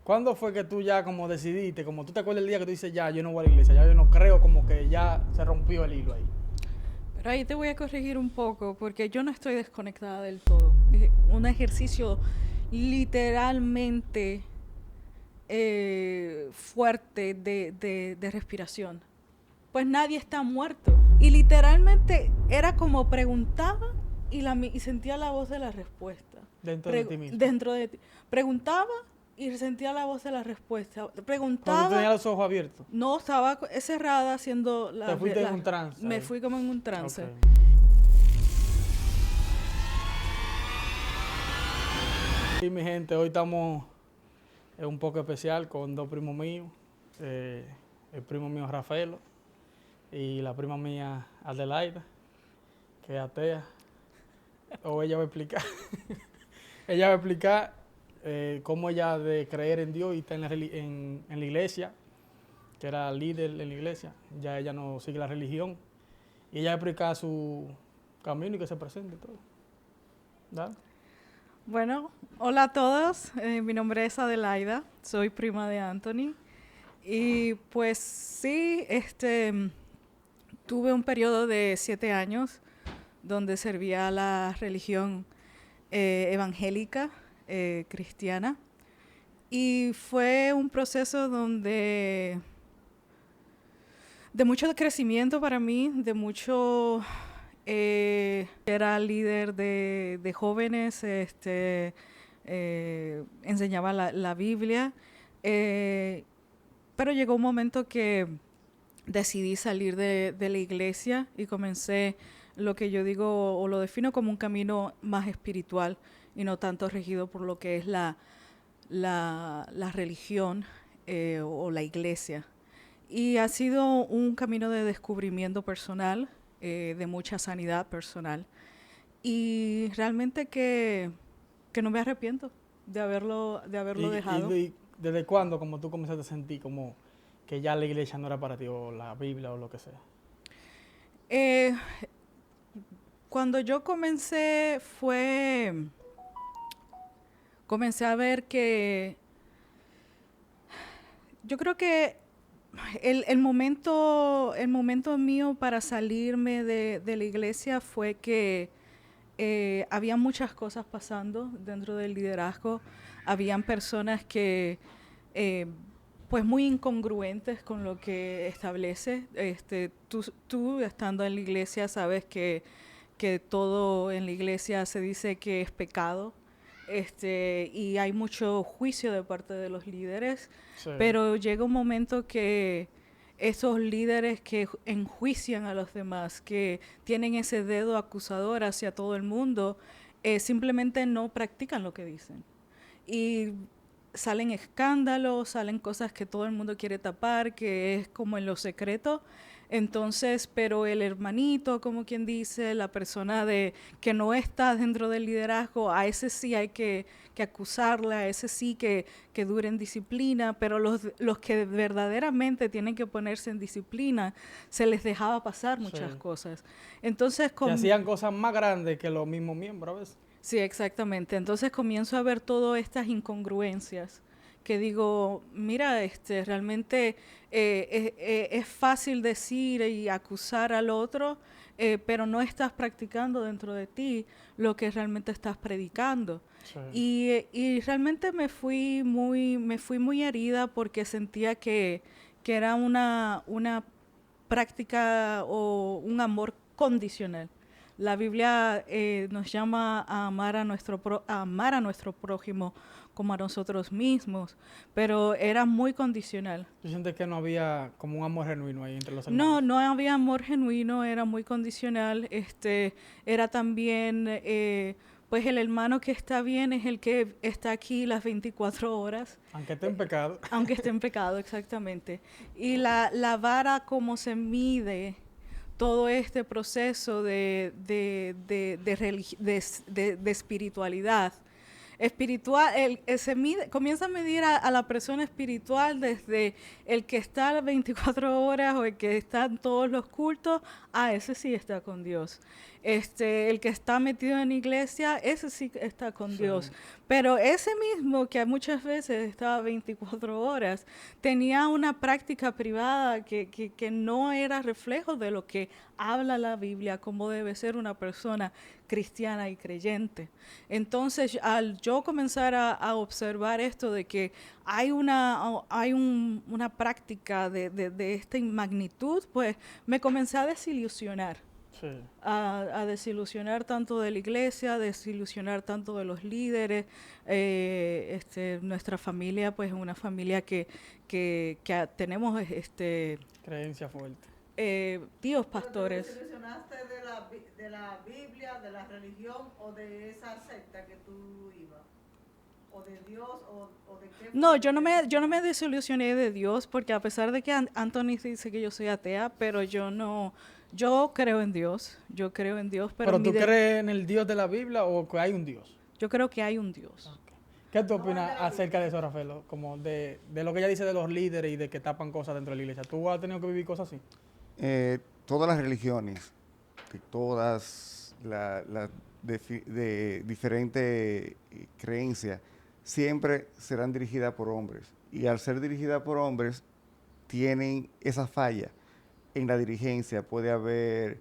¿Cuándo fue que tú ya como decidiste, como tú te acuerdas el día que tú dices, ya, yo no voy a la iglesia, ya yo no creo, como que ya se rompió el hilo ahí? Pero ahí te voy a corregir un poco porque yo no estoy desconectada del todo. Es un ejercicio literalmente fuerte de respiración. Pues nadie está muerto. Y literalmente era como preguntaba y sentía la voz de la respuesta. Dentro de ti mismo. Dentro de ti. Preguntaba y sentía la voz de la respuesta. Cuando tú Preguntaba, tenías los ojos abiertos, no estaba cerrada haciendo te fuiste en un trance me ahí. fui como en un Ok. trance. Y mi gente, hoy estamos un poco especial con dos primos míos. El primo mío Rafaelo y la prima mía Adelaida, que es atea. O ella va a explicar. Ella va a explicar cómo ella de creer en Dios y está en la iglesia, que era líder en la iglesia. Ya ella no sigue la religión. Y ella va a explicar su camino y que se presente y todo. ¿Dale? Bueno, hola a todos. Mi nombre es Adelaida. Soy prima de Anthony. Y pues sí, tuve un periodo de 7 años donde servía a la religión evangélica cristiana. Y fue un proceso de mucho crecimiento para mí, de mucho... era líder de jóvenes, enseñaba la Biblia, eh, pero llegó un momento que decidí salir de la iglesia y comencé lo que yo digo o lo defino como un camino más espiritual y no tanto regido por lo que es la religión o la iglesia. Y ha sido un camino de descubrimiento personal, de mucha sanidad personal. Y realmente que no me arrepiento de haberlo dejado. ¿Desde cuándo como tú comenzaste a sentir como que ya la iglesia no era para ti o la Biblia o lo que sea? Eh, Cuando yo comencé a ver que yo creo que el momento mío para salirme de la iglesia fue que había muchas cosas pasando dentro del liderazgo. Habían personas que, eh, pues muy incongruentes con lo que establece. Tú estando en la iglesia sabes que todo en la iglesia se dice que es pecado. Y hay mucho juicio de parte de los líderes, Sí. pero llega un momento que esos líderes que enjuician a los demás, que tienen ese dedo acusador hacia todo el mundo, simplemente no practican lo que dicen. Y salen escándalos, salen cosas que todo el mundo quiere tapar, que es como en lo secreto. Entonces, pero el hermanito, como quien dice, la persona que no está dentro del liderazgo, a ese sí hay que acusarla, a ese sí que dure en disciplina, pero los que verdaderamente tienen que ponerse en disciplina, se les dejaba pasar muchas Sí. cosas. Entonces, Que hacían cosas más grandes que los mismos miembros a veces. sí, exactamente. Entonces comienzo a ver todas estas incongruencias que digo, mira, realmente es fácil decir y acusar al otro, pero no estás practicando dentro de ti lo que realmente estás predicando. Sí. Y realmente me fui muy herida porque sentía que era una práctica o un amor condicional. La Biblia nos llama a amar a nuestro prójimo como a nosotros mismos, pero era muy condicional. ¿Tú sientes que no había como un amor genuino ahí entre los No, hermanos? no había amor genuino, era muy condicional. Era también, pues el hermano que está bien es el que está aquí las 24 horas. Aunque esté en pecado. Aunque esté en pecado, exactamente. Y la vara como se mide todo este proceso de espiritualidad. Comienza a medir a la persona espiritual desde el que está las 24 horas o el que está en todos los cultos, ese sí está con Dios. El que está metido en iglesia, ese sí está con Sí. Dios. Pero ese mismo que muchas veces estaba 24 horas, tenía una práctica privada que no era reflejo de lo que habla la Biblia, como debe ser una persona cristiana y creyente. Entonces, al yo comenzar a observar esto de que hay una práctica de esta magnitud, pues me comencé a desilusionar. Sí. A desilusionar tanto de la iglesia, desilusionar tanto de los líderes. Nuestra familia, pues, es una familia que tenemos Creencia fuerte. tíos ¿Pero te pastores. desilusionaste de la Biblia, de la religión o de esa secta que tú ibas? ¿O de Dios o de qué? No, yo no me desilusioné de Dios, porque a pesar de que Anthony dice que yo soy atea, pero yo creo en Dios, pero ¿Pero tú crees en el Dios de la Biblia o que hay un Dios? yo creo que hay un Dios. Ok. ¿Qué tú No, opinas de la acerca de Biblia. eso, Rafael? Como de lo que ella dice de los líderes y de que tapan cosas dentro de la iglesia. ¿Tú has tenido que vivir cosas así? Todas las religiones, de todas de diferentes creencias, siempre serán dirigidas por hombres. Y al ser dirigidas por hombres, tienen esa falla en la dirigencia. Puede haber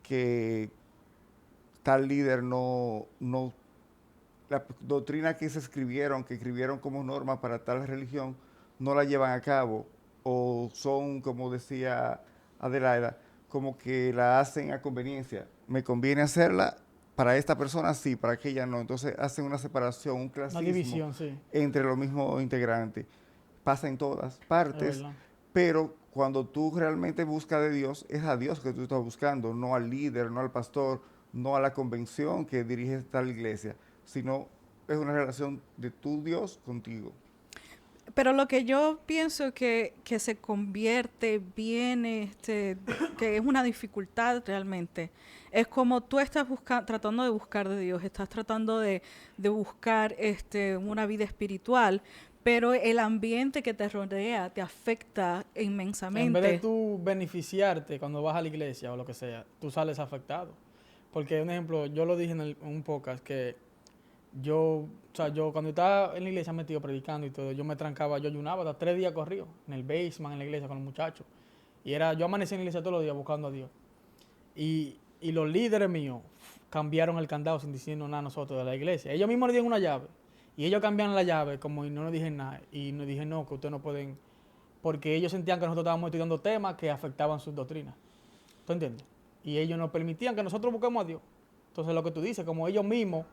que tal líder no la doctrina que se escribieron, que escribieron como norma para tal religión, no la llevan a cabo o son, como decía Adelaida, como que la hacen a conveniencia. Me conviene hacerla para esta persona, sí, para aquella no. Entonces hacen una separación, un Una clasismo división, sí. entre los mismos integrantes. Pasa en todas Es partes, verdad. pero cuando tú realmente buscas de Dios, es a Dios que tú estás buscando, no al líder, no al pastor, no a la convención que dirige tal iglesia, sino es una relación de tu Dios contigo. Pero lo que yo pienso que se convierte bien, que es una dificultad realmente, es como tú estás tratando de buscar de Dios, estás tratando de buscar una vida espiritual, pero el ambiente que te rodea te afecta En vez de inmensamente. tú beneficiarte cuando vas a la iglesia o lo que sea, tú sales afectado. Porque, un ejemplo, yo lo dije en un podcast que yo cuando estaba en la iglesia metido predicando y todo, yo me trancaba, yo ayunaba hasta 3 días corridos en el basement, en la iglesia con los muchachos. Yo amanecí en la iglesia todos los días buscando a Dios. Y los líderes míos cambiaron el candado sin decirnos nada a nosotros de la iglesia. Ellos mismos nos dieron una llave. Y ellos cambiaron la llave como y no nos dijeron nada. Y nos dijeron no, que ustedes no pueden. Porque ellos sentían que nosotros estábamos estudiando temas que afectaban sus doctrinas. ¿Tú entiendes? Y ellos nos permitían que nosotros busquemos a Dios. Entonces lo que tú dices, como ellos mismos,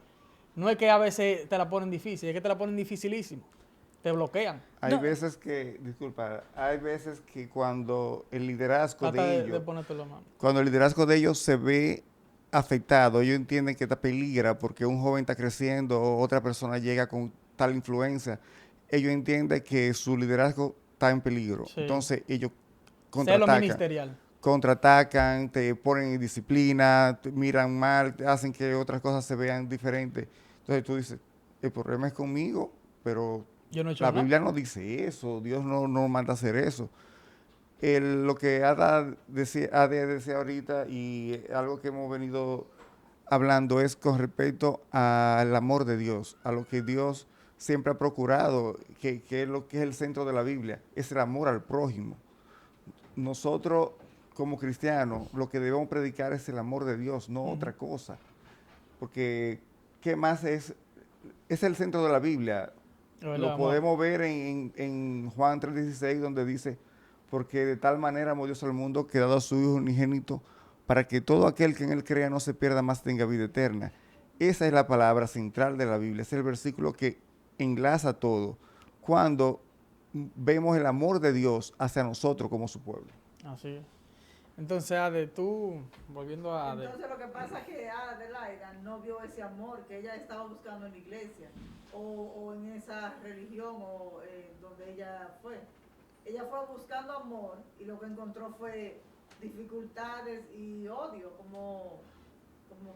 no es que a veces te la ponen difícil, es que te la ponen dificilísimo. Te bloquean. Hay No, veces que, disculpa, hay veces que cuando el liderazgo Trata de de ellos, ponerte la mano. cuando el liderazgo de ellos se ve afectado, ellos entienden que está peligra porque un joven está creciendo o otra persona llega con tal influencia, ellos entienden que su liderazgo está en peligro. Sí. Entonces ellos Celo contraatacan. ministerial. Contraatacan, te ponen en disciplina, te miran mal, te hacen que otras cosas se vean diferentes. Entonces tú dices, el problema es conmigo, pero Yo no he hecho la nada. Biblia no dice eso, Dios no manda a hacer eso. Lo que Ada decía ahorita y algo que hemos venido hablando es con respecto al amor de Dios, a lo que Dios siempre ha procurado, que es lo que es el centro de la Biblia, es el amor al prójimo. Nosotros como cristianos lo que debemos predicar es el amor de Dios, no otra cosa. Porque ¿qué más es el centro de la Biblia? Es verdad, Lo amor. podemos ver en Juan 3:16 donde dice, porque de tal manera amó Dios al mundo que ha dado a su Hijo unigénito para que todo aquel que en él crea no se pierda más, tenga vida eterna. Esa es la palabra central de la Biblia, es el versículo que enlaza todo. Cuando vemos el amor de Dios hacia nosotros como su pueblo. Así es. Entonces, Ade, tú, volviendo a Ade. Entonces lo que pasa es que Adelaida no vio ese amor que ella estaba buscando en la iglesia o en esa religión o donde ella fue. Ella fue buscando amor y lo que encontró fue dificultades y odio, como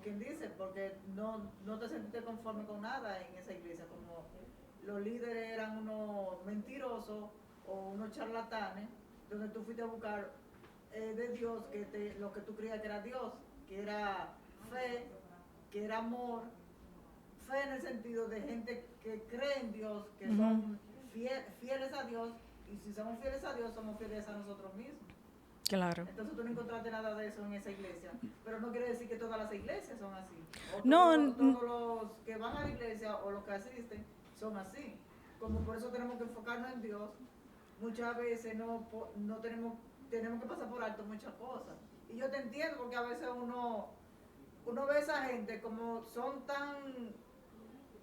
quien dice, porque no te sentiste conforme con nada en esa iglesia, como los líderes eran unos mentirosos o unos charlatanes, donde tú fuiste a buscar de Dios lo que tú creías que era Dios, que era fe, que era amor, fe en el sentido de gente que cree en Dios, que son fieles a Dios, y si somos fieles a Dios, somos fieles a nosotros mismos. Claro. Entonces tú no encontraste nada de eso en esa iglesia, pero no quiere decir que todas las iglesias son así. O No, todos los que van a la iglesia o los que asisten son así. Como por eso tenemos que enfocarnos en Dios, muchas veces no tenemos que pasar por alto muchas cosas. Y yo te entiendo porque a veces uno ve a esa gente como son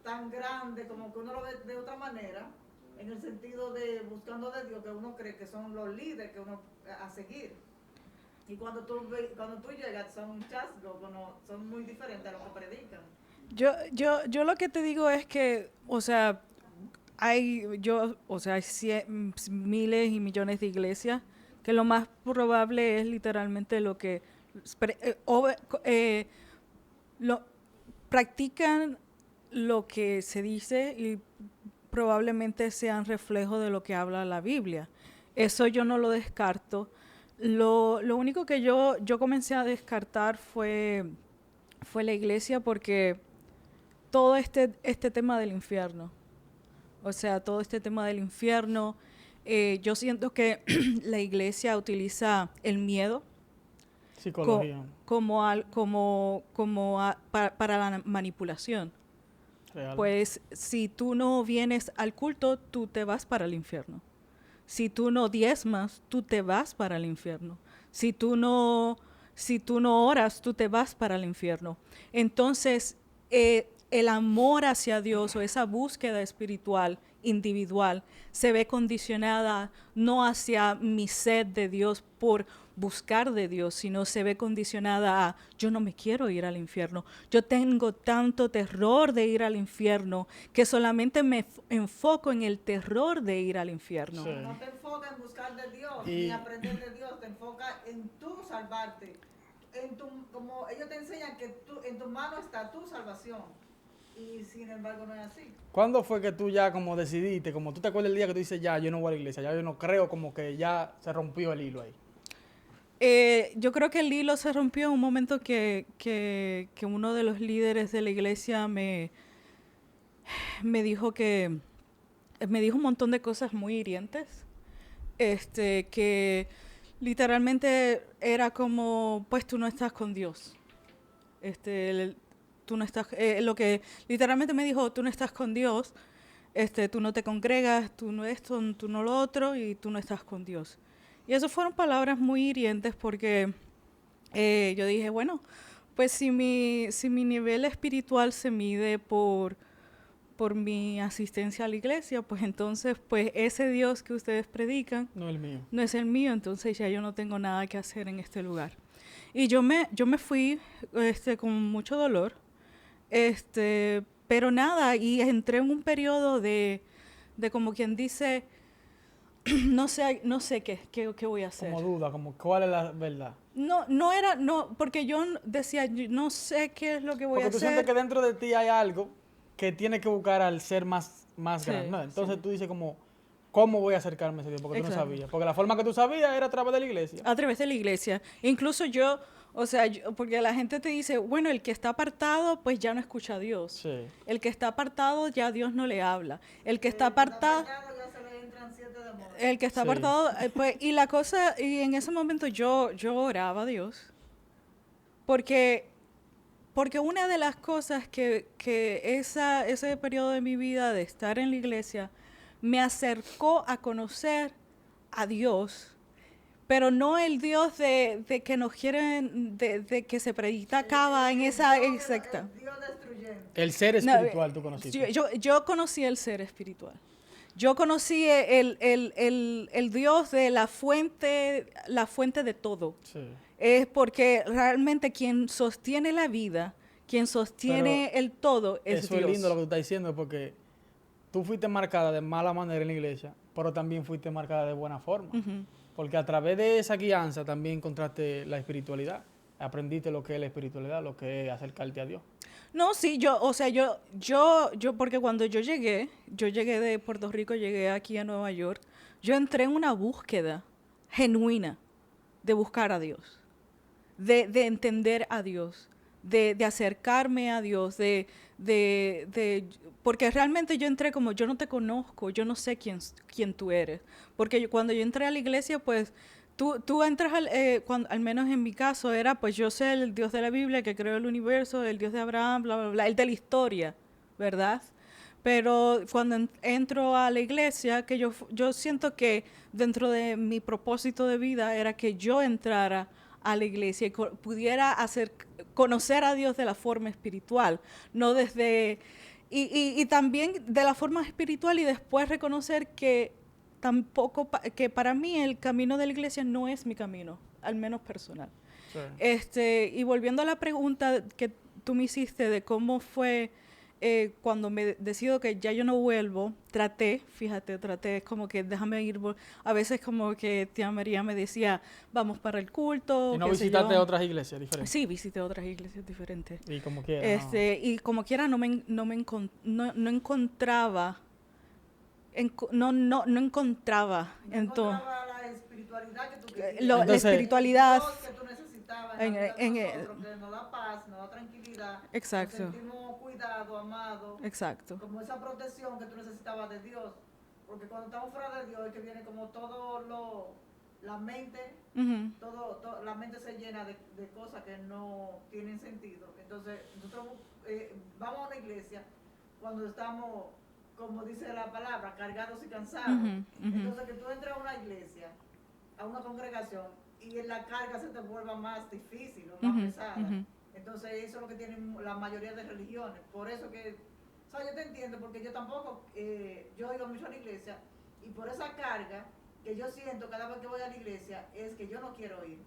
tan grandes, como que uno lo ve de otra manera, en el sentido de buscando de Dios, que uno cree que son los líderes que uno a seguir. Y cuando tú llegas son chasgos, son muy diferentes a lo que predican. Yo lo que te digo es que, o sea, hay miles y millones de iglesias que lo más probable es literalmente lo que practican lo que se dice y probablemente sean reflejo de lo que habla la Biblia. Eso yo no lo descarto. Lo único que yo comencé a descartar fue la iglesia, porque todo este tema del infierno, o sea, todo este tema del infierno, yo siento que la iglesia utiliza el miedo Psicología. para la manipulación. Real. Pues si tú no vienes al culto, tú te vas para el infierno. Si tú no diezmas, tú te vas para el infierno. Si tú no oras, tú te vas para el infierno. Entonces, el amor hacia Dios o esa búsqueda espiritual individual se ve condicionada no hacia mi sed de Dios por buscar de Dios, sino se ve condicionada a yo no me quiero ir al infierno. Yo tengo tanto terror de ir al infierno que solamente me enfoco en el terror de ir al infierno. Sí. No te enfocas en buscar de Dios ni aprender de Dios, te enfocas en tú salvarte. Como ellos te enseñan que en tu mano está tu salvación. Y sin embargo no es así. ¿Cuándo fue que tú ya como decidiste, como tú te acuerdas el día que tú dices, ya, yo no voy a la iglesia, ya yo no creo, como que ya se rompió el hilo ahí? Yo creo que el hilo se rompió en un momento que uno de los líderes de la iglesia me dijo un montón de cosas muy hirientes, que literalmente era como, pues tú no estás con Dios. Tú no estás, lo que literalmente me dijo, tú no estás con Dios, tú no te congregas, tú no esto, tú no lo otro, y tú no estás con Dios. Y esas fueron palabras muy hirientes porque yo dije, bueno, pues si mi nivel espiritual se mide por mi asistencia a la iglesia, pues entonces pues ese Dios que ustedes predican No el mío. no es el mío, entonces ya yo no tengo nada que hacer en este lugar. Y yo me fui con mucho dolor, pero nada, y entré en un periodo de como quien dice, no sé qué voy a hacer. Como duda, como cuál es la verdad. No, porque yo decía, yo no sé qué es lo que voy a Porque tú hacer. sientes que dentro de ti hay algo que tienes que buscar al ser más Sí, grande, ¿no? Entonces sí. tú dices como, ¿cómo voy a acercarme a ese Dios? Porque tú no Exacto. sabías. Porque la forma que tú sabías era a través de la iglesia. A través de la iglesia. Incluso yo, o sea, porque la gente te dice, bueno, el que está apartado, pues ya no escucha a Dios. Sí. El que está apartado, ya Dios no le habla. El que está apartado, Ya se le entran 7 demonios. el que está Sí. apartado, pues, y la cosa, y en ese momento yo oraba a Dios, porque una de las cosas que ese periodo de mi vida de estar en la iglesia me acercó a conocer a Dios, pero no el Dios de que nos quieren, de que se predicaba en esa secta. El Dios destruyente. El ser No, espiritual tú conociste. yo conocí el ser espiritual. Yo conocí el Dios de la fuente de todo. Sí. Es porque realmente quien sostiene la vida, quien sostiene el todo es Eso Dios. es lindo lo que tú estás diciendo, porque tú fuiste marcada de mala manera en la iglesia, pero también fuiste marcada de buena forma. Ujú. Porque a través de esa guianza también encontraste la espiritualidad. Aprendiste lo que es la espiritualidad, lo que es acercarte a Dios. No, sí, yo, porque cuando yo llegué de Puerto Rico, llegué aquí a Nueva York, yo entré en una búsqueda genuina de buscar a Dios, de entender a Dios, de acercarme a Dios, porque realmente yo entré como, yo no te conozco, yo no sé quién tú eres. Porque cuando yo entré a la iglesia, pues tú entras, al menos en mi caso, era pues yo sé el Dios de la Biblia que creó el universo, el Dios de Abraham, bla, bla, bla, el de la historia, ¿verdad? Pero cuando entro a la iglesia, que yo siento que dentro de mi propósito de vida era que yo entrara a la iglesia y pudiera conocer a Dios de la forma espiritual, no desde... Y también de la forma espiritual y después reconocer que tampoco, que para mí el camino de la iglesia no es mi camino, al menos personal. Sí. Y volviendo a la pregunta que tú me hiciste de cómo fue cuando me decido que ya yo no vuelvo, traté, es como que déjame ir, a veces como que tía María me decía, vamos para el culto. ¿Y no qué sé visitaste yo. otras iglesias diferentes? Sí, visité otras iglesias diferentes. Y como quiera, ¿no? Y como quiera no encontraba, no encontraba No entonces encontraba la espiritualidad que tú querías. la Entonces- espiritualidad. Dios que tú necesitabas en la vida de nosotros, que nos da paz, nos da tranquilidad. Exacto. Nos sentimos cuidados, amados. Exacto. Como esa protección que tú necesitabas de Dios. Porque cuando estamos fuera de Dios es que viene como la mente, Ujú. la mente se llena de cosas que no tienen sentido. Entonces nosotros vamos a una iglesia cuando estamos, como dice la palabra, cargados y cansados. Ujú, ujú. Entonces que tú entres a una iglesia, a una congregación, y en la carga se te vuelva más difícil o más Ujú, pesada. ujú. Entonces eso es lo que tienen la mayoría de religiones. Por eso que, o sea, yo te entiendo, porque yo tampoco, yo iba mucho a la iglesia, y por esa carga que yo siento cada vez que voy a la iglesia, es que yo no quiero ir.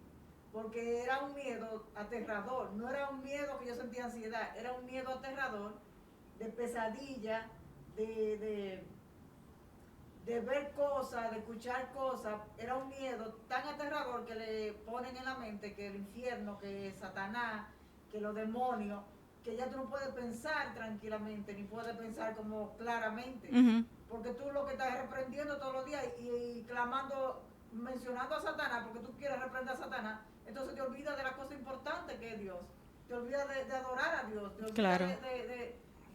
Porque era un miedo aterrador, no era un miedo que yo sentía ansiedad, era un miedo aterrador de pesadilla, de ver cosas, de escuchar cosas. Era un miedo tan aterrador que le ponen en la mente que el infierno, que Satanás, que los demonios, que ya tú no puedes pensar tranquilamente, ni puedes pensar como claramente. Ujú. Porque tú lo que estás reprendiendo todos los días y clamando, mencionando a Satanás, porque tú quieres reprender a Satanás, entonces te olvidas de la cosa importante que es Dios. Te olvidas de adorar a Dios, te olvidas Claro.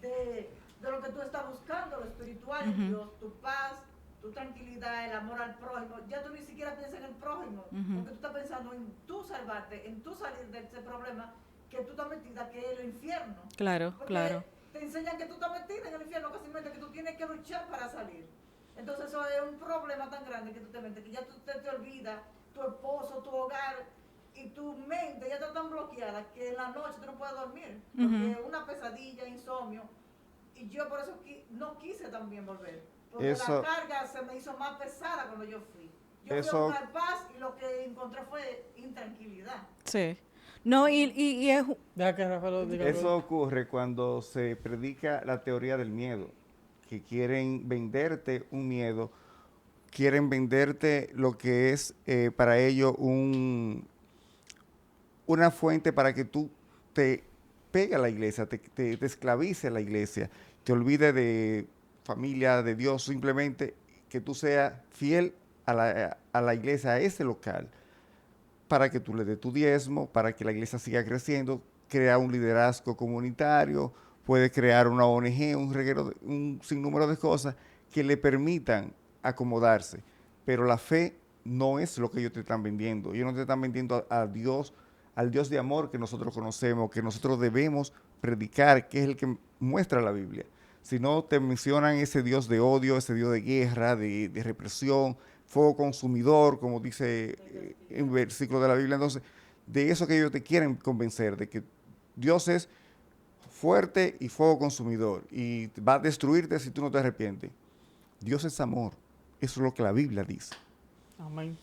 de lo que tú estás buscando, lo espiritual en Dios, tu paz, tu tranquilidad, el amor al prójimo. Ya tú ni siquiera piensas en el prójimo, porque tú estás pensando en tú salvarte, en tú salir de ese problema que tú estás metida, que es el infierno. Claro, Porque claro. te enseñan que tú estás metida en el infierno, casi que tú tienes que luchar para salir. Entonces eso es un problema tan grande que tú te metes, que ya tú te olvidas tu esposo, tu hogar, y tu mente ya está tan bloqueada que en la noche tú no puedes dormir, porque es una pesadilla, insomnio. Y yo por eso no quise también volver, porque Eso- la carga se me hizo más pesada cuando yo fui. Yo fui a Eso- buscar paz y lo que encontré fue intranquilidad. Sí. No, y es... Deja que Rafael diga algo. Eso ocurre cuando se predica la teoría del miedo, que quieren venderte un miedo, quieren venderte lo que es para ellos una fuente para que tú te pegues a la iglesia, te esclavices a la iglesia, te olvides de familia, de Dios, simplemente que tú seas fiel a la iglesia, a ese local, para que tú le des tu diezmo, para que la iglesia siga creciendo, crea un liderazgo comunitario, puede crear una ONG, un sinnúmero de cosas que le permitan acomodarse. Pero la fe no es lo que ellos te están vendiendo. Ellos no te están vendiendo a Dios, al Dios de amor que nosotros conocemos, que nosotros debemos predicar, que es el que muestra la Biblia. Si no, te mencionan ese Dios de odio, ese Dios de guerra, de represión, fuego consumidor, como dice en versículo de la Biblia. Entonces, de eso que ellos te quieren convencer, de que Dios es fuerte y fuego consumidor y va a destruirte si tú no te arrepientes. Dios es amor. Eso es lo que la Biblia dice. Amén.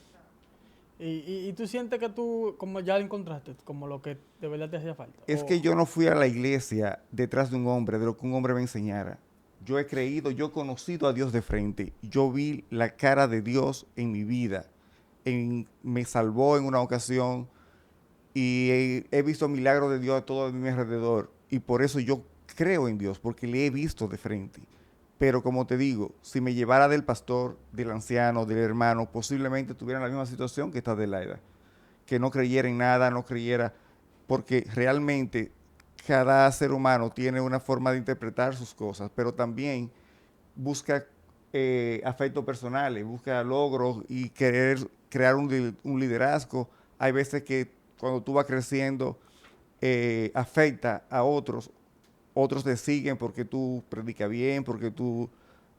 Y tú sientes que tú, como ya lo encontraste, como lo que de verdad te hacía falta. Es O- que yo no fui a la iglesia detrás de un hombre, de lo que un hombre me enseñara. Yo he creído, yo he conocido a Dios de frente. Yo vi la cara de Dios en mi vida. Me salvó en una ocasión y he visto milagros de Dios a todo a mi alrededor. Y por eso yo creo en Dios, porque le he visto de frente. Pero como te digo, si me llevara del pastor, del anciano, del hermano, posiblemente tuviera la misma situación que esta de Laida. Que no creyera en nada, no creyera, porque realmente cada ser humano tiene una forma de interpretar sus cosas, pero también busca afectos personales, busca logros y querer crear un liderazgo. Hay veces que cuando tú vas creciendo, afecta a otros. Otros te siguen porque tú predicas bien, porque tú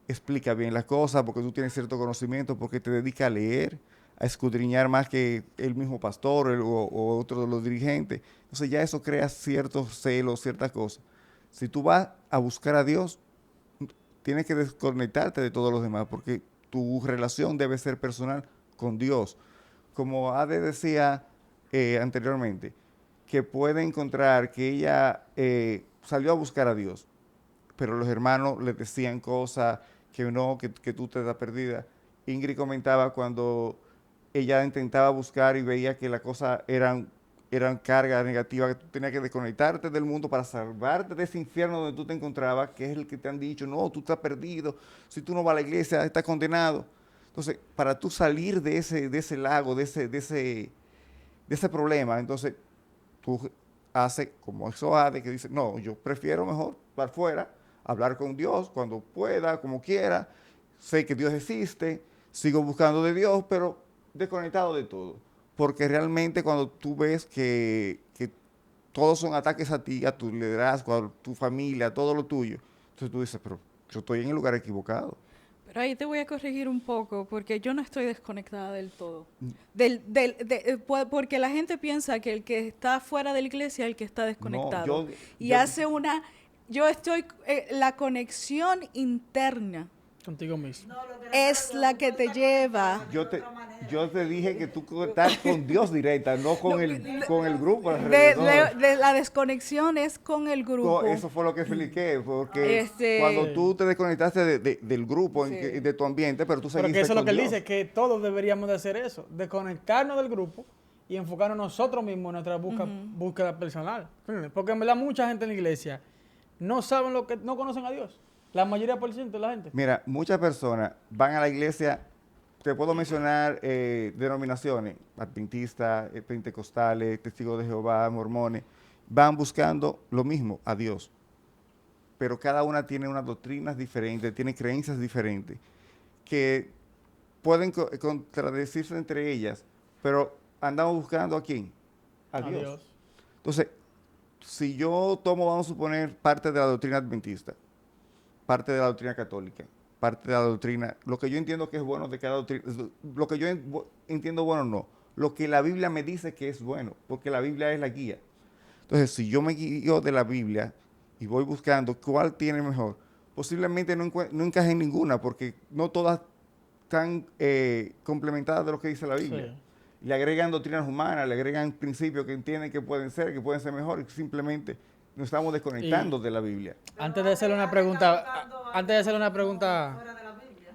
explicas bien las cosas, porque tú tienes cierto conocimiento, porque te dedicas a leer, a escudriñar más que el mismo pastor o otro de los dirigentes. Entonces ya eso crea ciertos celos, ciertas cosas. Si tú vas a buscar a Dios, tienes que desconectarte de todos los demás, porque tu relación debe ser personal con Dios. Como Ade decía anteriormente, que puede encontrar que ella salió a buscar a Dios, pero los hermanos le decían cosas que no, que tú te das perdida. Ingrid comentaba cuando ella intentaba buscar y veía que las cosas eran cargas negativas, que tú tenías que desconectarte del mundo para salvarte de ese infierno donde tú te encontrabas, que es el que te han dicho, no, tú estás perdido, si tú no vas a la iglesia, estás condenado. Entonces, para tú salir de ese lago, de ese problema, entonces tú haces como eso de que dice, no, yo prefiero mejor estar fuera, hablar con Dios cuando pueda, como quiera, sé que Dios existe, sigo buscando de Dios, pero desconectado de todo. Porque realmente cuando tú ves que todos son ataques a ti, a tu liderazgo, a tu familia, a todo lo tuyo, entonces tú dices, pero yo estoy en el lugar equivocado. Pero ahí te voy a corregir un poco, porque yo no estoy desconectada del todo. Porque la gente piensa que el que está fuera de la iglesia es el que está desconectado. Yo estoy, la conexión interna Contigo mismo. No, lo que es la que te lleva. Yo te dije que tú estás con Dios directa, no con el grupo alrededor. De la desconexión es con el grupo. Eso fue lo que expliqué, porque cuando tú te desconectaste del grupo, Sí. de tu ambiente, pero tú seguiste Porque eso es lo con que él Dios. dice, que todos deberíamos de hacer eso, desconectarnos del grupo y enfocarnos nosotros mismos en nuestra búsqueda personal. Porque en verdad mucha gente en la iglesia no saben no conocen a Dios. La mayoría por ciento de la gente. Mira, muchas personas van a la iglesia, te puedo mencionar denominaciones, adventistas, pentecostales, testigos de Jehová, mormones, van buscando lo mismo, a Dios. Pero cada una tiene unas doctrinas diferentes, tiene creencias diferentes, que pueden contradecirse entre ellas, pero andamos buscando ¿a quién? A Dios. Entonces, si yo tomo, vamos a suponer, parte de la doctrina adventista, parte de la doctrina católica, parte de la doctrina, lo que yo entiendo que es bueno de cada doctrina, lo que yo entiendo bueno no, lo que la Biblia me dice que es bueno, porque la Biblia es la guía. Entonces, si yo me guío de la Biblia y voy buscando cuál tiene mejor, posiblemente no encaje en ninguna, porque no todas están complementadas de lo que dice la Biblia. Sí. Le agregan doctrinas humanas, le agregan principios que entienden que pueden ser mejor, y simplemente nos estamos desconectando de la Biblia. Antes de hacerle una pregunta, antes de hacerle una pregunta, fuera de la Biblia.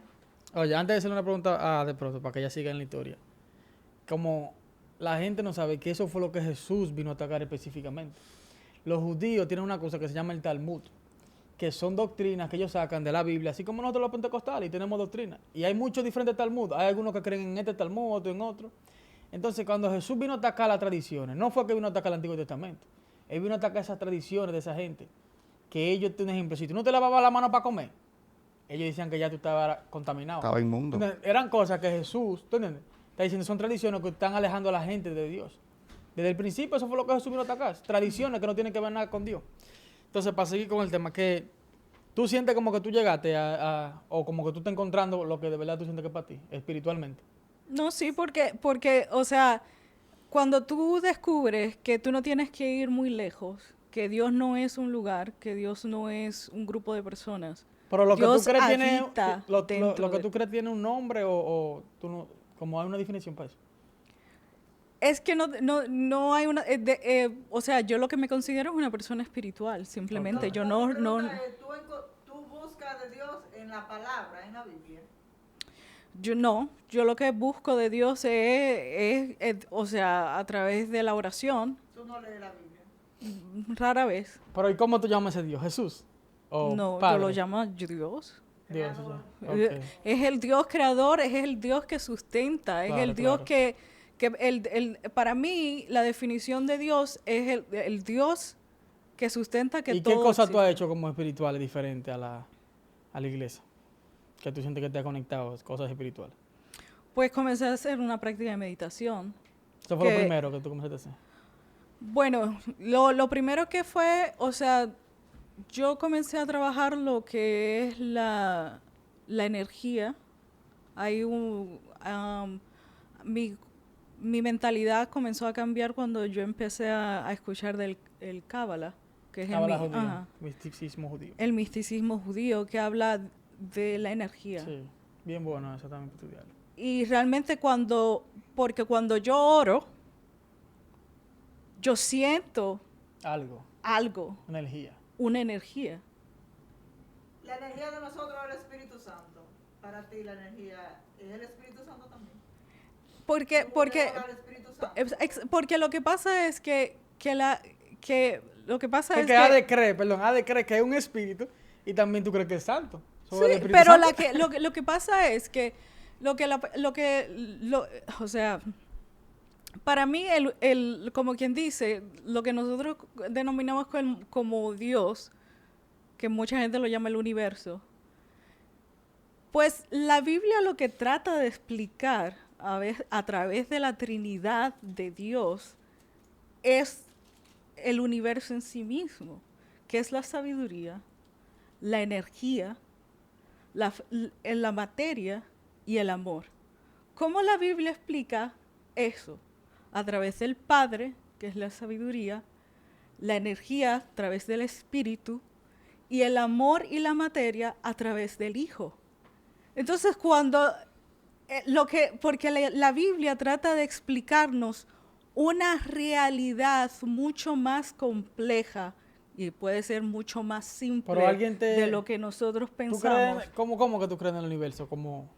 oye, antes de hacerle una pregunta de pronto, para que ella siga en la historia, como la gente no sabe que eso fue lo que Jesús vino a atacar específicamente. Los judíos tienen una cosa que se llama el Talmud, que son doctrinas que ellos sacan de la Biblia, así como nosotros los pentecostales y tenemos doctrinas. Y hay muchos diferentes Talmud, hay algunos que creen en este Talmud, otros en otro. Entonces, cuando Jesús vino a atacar las tradiciones, no fue que vino a atacar el Antiguo Testamento, él vino a atacar esas tradiciones de esa gente. Que ellos, un ejemplo, si tú no te lavabas la mano para comer, ellos decían que ya tú estabas contaminado. Estaba inmundo. Entonces, eran cosas que Jesús, ¿tú entiendes? Está diciendo, son tradiciones que están alejando a la gente de Dios. Desde el principio eso fue lo que Jesús vino a atacar, tradiciones que no tienen que ver nada con Dios. Entonces, para seguir con el tema, que tú sientes como que tú llegaste o como que tú estás encontrando lo que de verdad tú sientes que es para ti, espiritualmente. No, sí, porque, o sea, cuando tú descubres que tú no tienes que ir muy lejos, que Dios no es un lugar, que Dios no es un grupo de personas. Pero lo que Dios tú crees tiene, habita lo dentro que de tú crees tiene un nombre o tú no, como hay una definición para eso. Es que no hay una, o sea, yo lo que me considero es una persona espiritual, simplemente. Ok. Yo La no, pregunta es, ¿tú buscas de Dios en la palabra, en la Biblia? yo lo que busco de Dios es, o sea, a través de la oración, Tú no lees la Biblia. rara vez. Pero ¿y cómo tú llamas a ese Dios? ¿Jesús? ¿O No, Padre? yo lo llamo Dios. Dios. Creador. Ok. Es el Dios creador, es el Dios que sustenta, es Claro, el Dios claro. que para mí la definición de Dios es el Dios que sustenta que ¿Y todo qué cosas tú has existe. hecho como espirituales diferente a la iglesia? Que tú sientes que te ha conectado, cosas espirituales. Pues comencé a hacer una práctica de meditación. Eso fue lo Que- primero que tú comenzaste a hacer. Bueno, lo primero que fue, o sea, yo comencé a trabajar lo que es la energía. Hay mi mentalidad comenzó a cambiar cuando yo empecé a escuchar el Cábala, que es Cábala el, judía, ajá, misticismo judío. el misticismo judío, que habla de la energía. Sí, bien bueno eso también para estudiarlo. Y realmente porque cuando yo oro, yo siento Algo, algo, energía. una energía. La energía de nosotros es el Espíritu Santo. Para ti la energía es el Espíritu Santo también. Porque, ¿Tú porque, puedes orar al Espíritu Santo? porque lo que pasa es lo que pasa Porque es ha que de creer que hay un espíritu y también tú crees que es santo. Sobre el sí, Espíritu pero Santo. lo que pasa es que o sea, para mí como quien dice, lo que nosotros denominamos como Dios, que mucha gente lo llama el universo, pues la Biblia lo que trata de explicar a través de la Trinidad de Dios es el universo en sí mismo, que es la sabiduría, la energía, la materia y el amor. ¿Cómo la Biblia explica eso? A través del Padre, que es la sabiduría, la energía a través del Espíritu y el amor y la materia a través del Hijo. Entonces, porque la Biblia trata de explicarnos una realidad mucho más compleja y puede ser mucho más simple Pero alguien de lo que nosotros ¿Tú pensamos. crees, cómo que tú crees en el universo? Como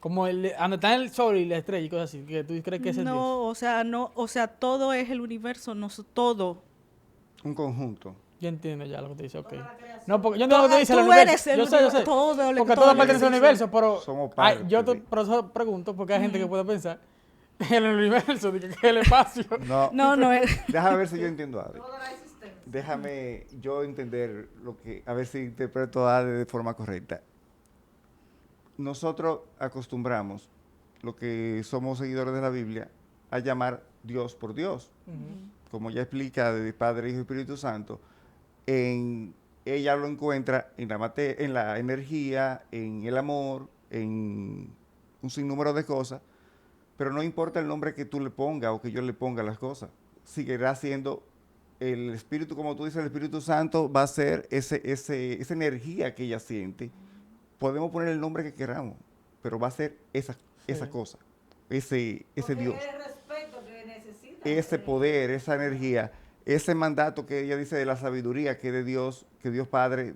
donde está el sol y la estrella y cosas así, que tú crees que es el Dios. O sea, todo es el universo, no todo. Un conjunto. Yo entiendo ya lo que te dice, ok. Toda la creación. No, porque yo entiendo lo que te dice el Tú universo. eres el Yo sé. universo, todo, Porque todo todo pertenece al existe. universo, pero Somos ay, parte de- por eso pregunto, porque hay gente que puede pensar en el universo, de que el espacio. No es. Déjame ver si yo entiendo a Ade. Toda la existencia. Déjame yo entender a ver si interpreto a Ade de forma correcta. Nosotros acostumbramos, lo que somos seguidores de la Biblia, a llamar Dios por Dios. Como ya explica de Padre, Hijo y Espíritu Santo, ella lo encuentra en la energía, en el amor, en un sinnúmero de cosas, pero no importa el nombre que tú le pongas o que yo le ponga a las cosas, seguirá siendo el Espíritu, como tú dices, el Espíritu Santo va a ser esa energía que ella siente. Podemos poner el nombre que queramos, pero va a ser esa cosa, ese Porque Dios, es el respeto que necesita. ese poder, esa energía, ese mandato que ella dice de la sabiduría que de Dios, que Dios Padre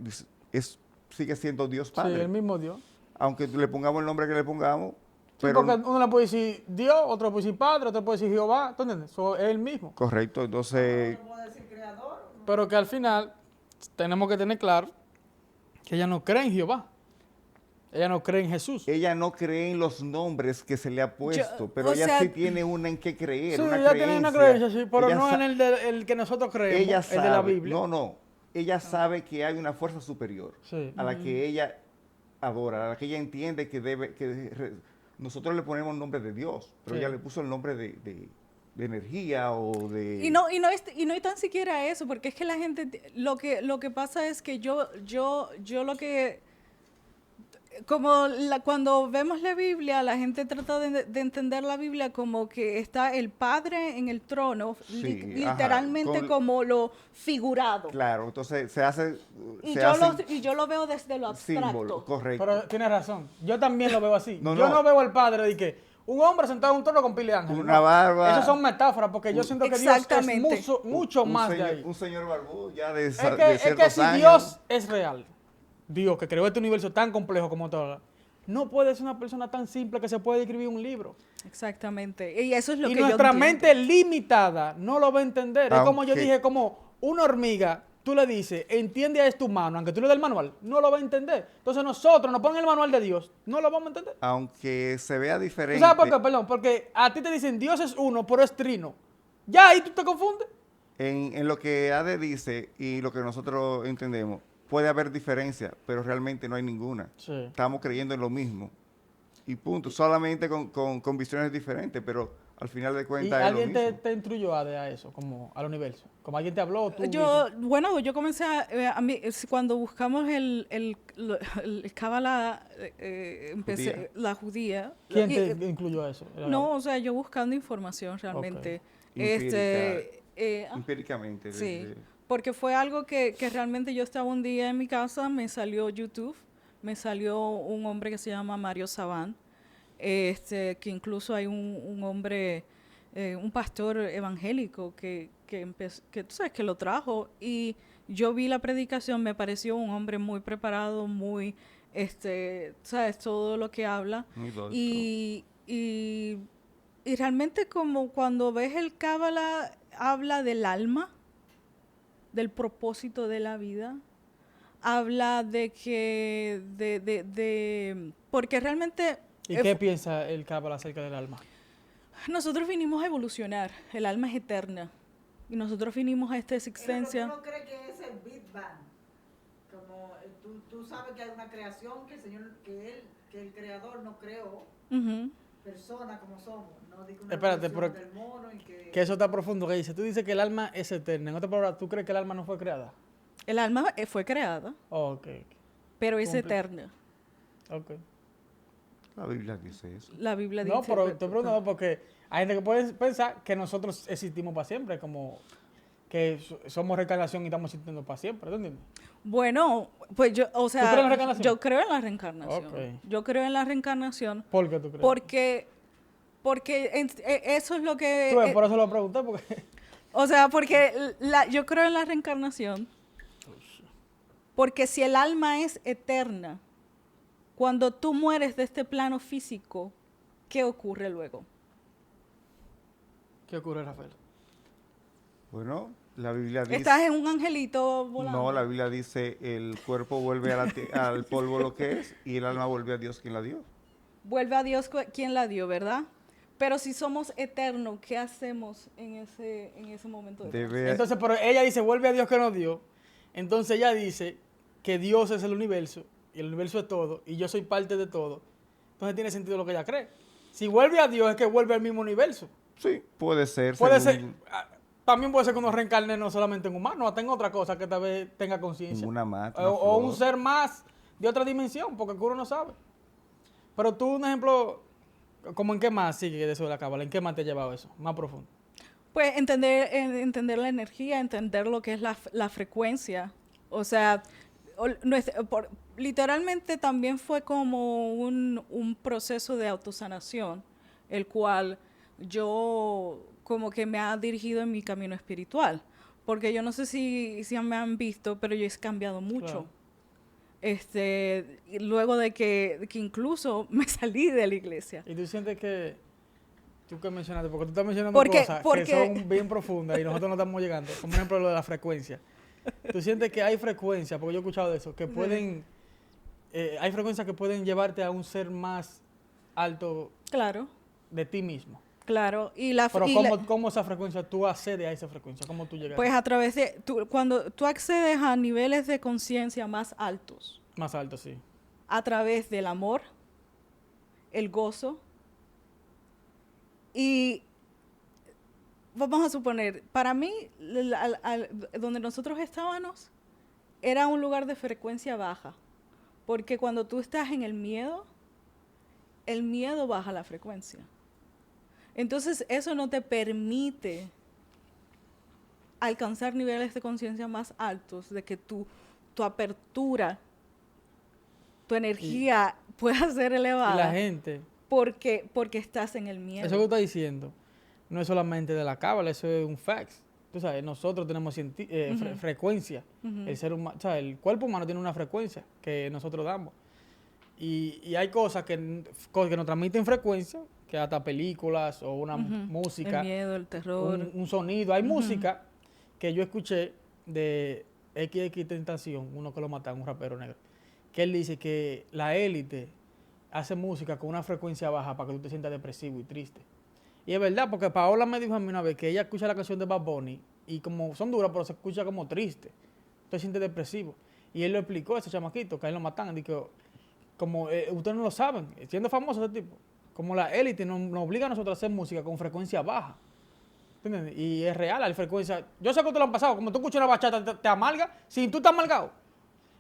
sigue siendo Dios Sí, Padre. el mismo Dios. Aunque le pongamos el nombre que le pongamos, Sí, pero porque uno le puede decir Dios, otro le puede decir Padre, otro le puede decir Jehová, ¿tú entiendes? Eso es el mismo. correcto, entonces No puedo decir creador. Pero que al final tenemos que tener claro que ella no cree en Jehová. Ella no cree en Jesús. ella no cree en los nombres que se le ha puesto, pero o ella sea, sí tiene una en qué creer, Sí, una ella tiene una creencia, sí, pero Ella no sa- en el que nosotros creemos, ella el de la sabe, Biblia. no, ella sabe que hay una fuerza superior Sí. a la que ella adora, a la que ella entiende nosotros le ponemos el nombre de Dios, pero Sí. ella le puso el nombre de energía o de... Y no es tan siquiera eso, porque es que la gente, lo que pasa es que yo lo que, cuando vemos la Biblia, la gente trata de entender la Biblia como que está el Padre en el trono, Sí, ajá, literalmente como lo figurado. Claro, entonces se hace... Y se yo, hacen y yo lo veo desde lo abstracto. símbolos, correcto. Pero tienes razón. Yo también lo veo así. No, Yo no. no veo al Padre de que un hombre sentado en un trono con pile de ángeles. Una no. barba. Esas son metáforas porque yo siento que Dios es Exactamente. mucho Un más de señor- ahí. Un señor barbudo ya de Es de que ciertos si años. Dios es real, Dios que creó este universo tan complejo como todo, no puede ser una persona tan simple que se puede escribir un libro. Exactamente. Y eso es lo Y que yo nuestra entiendo. mente limitada no lo va a entender. Es como yo Aunque- dije, como una hormiga, tú le dices, entiende a tu mano, aunque tú le des el manual, no lo va a entender. Entonces nosotros nos ponen el manual de Dios, no lo vamos a entender. Aunque se vea ¿Tú diferente. sabes por qué? Perdón, porque a ti te dicen Dios es uno, pero es trino. Ya ahí tú te confundes. En lo que Ade dice y lo que nosotros entendemos, puede haber diferencia, pero realmente no hay ninguna. Sí. Estamos creyendo en lo mismo. Y punto. Solamente con visiones diferentes, pero al final de ¿Y cuentas es lo alguien mismo. te instruyó a eso, como al universo? ¿Como alguien te habló? Tú Yo comencé a mí, cuando buscamos el Kabbalah, empecé, Judía. la judía. ¿Quién y- te incluyó a eso? No, o sea, yo buscando información realmente. Empíricamente. Sí, porque fue algo que realmente yo estaba un día en mi casa, me salió YouTube, me salió un hombre que se llama Mario Saban, que incluso hay un hombre, un pastor evangélico que tú sabes que lo trajo, y yo vi la predicación, me pareció un hombre muy preparado, muy, sabes, todo lo que habla, Muy docto. y realmente como cuando ves el Cábala habla del alma, del propósito de la vida, habla de que, porque realmente ¿Y qué piensa el Cábala acerca del alma? nosotros vinimos a evolucionar, el alma es eterna, y nosotros vinimos a esta existencia. ¿Uno cree que es el Big Bang? Como tú sabes que hay una creación que el Señor, que el Creador no creó Ujú. personas como somos, no digo una Espérate, evolución pero del mono y que que eso está profundo, que dice, tú dices que el alma es eterna. En otras palabras, ¿tú crees que el alma no fue creada? El alma fue creada, Oh, ok, pero es Cumple. eterna. ok. La Biblia dice eso. La Biblia No, dice. pero te pregunto porque hay gente que puede pensar que nosotros existimos para siempre, como que somos reencarnación y estamos existiendo para siempre, ¿tú entiendes? Bueno, pues yo, o sea, crees en la reencarnación? yo creo en la reencarnación. Ok. Yo creo en la reencarnación ¿Por qué tú crees? porque eso es lo que... Tú ves, por eso lo pregunté, porque... o sea, porque yo creo en la reencarnación, porque si el alma es eterna, cuando tú mueres de este plano físico, ¿qué ocurre luego? ¿Qué ocurre, Rafael? Bueno, la Biblia dice... ¿Estás en un angelito volando? No, la Biblia dice el cuerpo vuelve al polvo lo que es y el alma vuelve a Dios quien la dio. Vuelve a Dios quien la dio, ¿verdad? Pero si somos eternos, ¿qué hacemos en ese momento de Debe, Entonces, pero ella dice, vuelve a Dios que nos dio. Entonces ella dice que Dios es el universo, y el universo es todo, y yo soy parte de todo. Entonces tiene sentido lo que ella cree. Si vuelve a Dios es que vuelve al mismo universo. sí, puede ser. Puede ser, según también puede ser que uno reencarne no solamente en humano, hasta en otra cosa que tal vez tenga conciencia. en una mata, O una un flor. ser más de otra dimensión, porque uno no sabe. Pero tú, un ejemplo, ¿como en qué más sigue de eso de la cábala? ¿En qué más te ha llevado eso? Más profundo. Pues entender la energía, entender lo que es la frecuencia. O sea, literalmente también fue como un proceso de autosanación, el cual yo como que me ha dirigido en mi camino espiritual. Porque yo no sé si me han visto, pero yo he cambiado mucho. Claro. Y luego de que incluso me salí de la iglesia. Y tú sientes que, tú que mencionaste, porque tú estás mencionando Porque- cosas porque- que son bien profundas y nosotros no estamos llegando, como por ejemplo lo de la frecuencia. Tú sientes que hay frecuencias, porque yo he escuchado de eso, que pueden, hay frecuencias que pueden llevarte a un ser más alto Claro, de ti mismo. claro. Pero ¿cómo esa frecuencia, tú accedes a esa frecuencia? ¿Cómo tú llegas Pues a través de, cuando tú accedes a niveles de conciencia más altos, más alto, sí? a través del amor, el gozo, y vamos a suponer, para mí, donde nosotros estábamos, era un lugar de frecuencia baja, porque cuando tú estás en el miedo baja la frecuencia. Entonces, eso no te permite alcanzar niveles de conciencia más altos, de que tu apertura, tu energía pueda ser Y elevada. la gente, Porque estás en el miedo. eso que tú estás diciendo, no es solamente de la cábala, eso es un fact. Tú sabes, nosotros tenemos frecuencia. Ujú. El ser humano, o sea, el cuerpo humano tiene una frecuencia que nosotros damos. Y hay cosas que nos transmiten frecuencia, que hasta películas o una Ujú. música, El miedo, el terror. un sonido. Hay Ujú. música que yo escuché de XX Tentación, uno que lo mataron, un rapero negro, que él dice que la élite hace música con una frecuencia baja para que tú te sientas depresivo y triste. Y es verdad, porque Paola me dijo a mí una vez que ella escucha la canción de Bad Bunny y como son duras, pero se escucha como triste. Te sientes depresivo. Y él lo explicó a ese chamaquito, que a él lo matan. Dijo, como ustedes no lo saben, siendo famoso ese tipo, como la élite nos obliga a nosotros a hacer música con frecuencia baja. ¿Entiendes? Y es real, la frecuencia. Yo sé que te lo han pasado, como tú escuchas una bachata, te amarga, si tú estás amargado.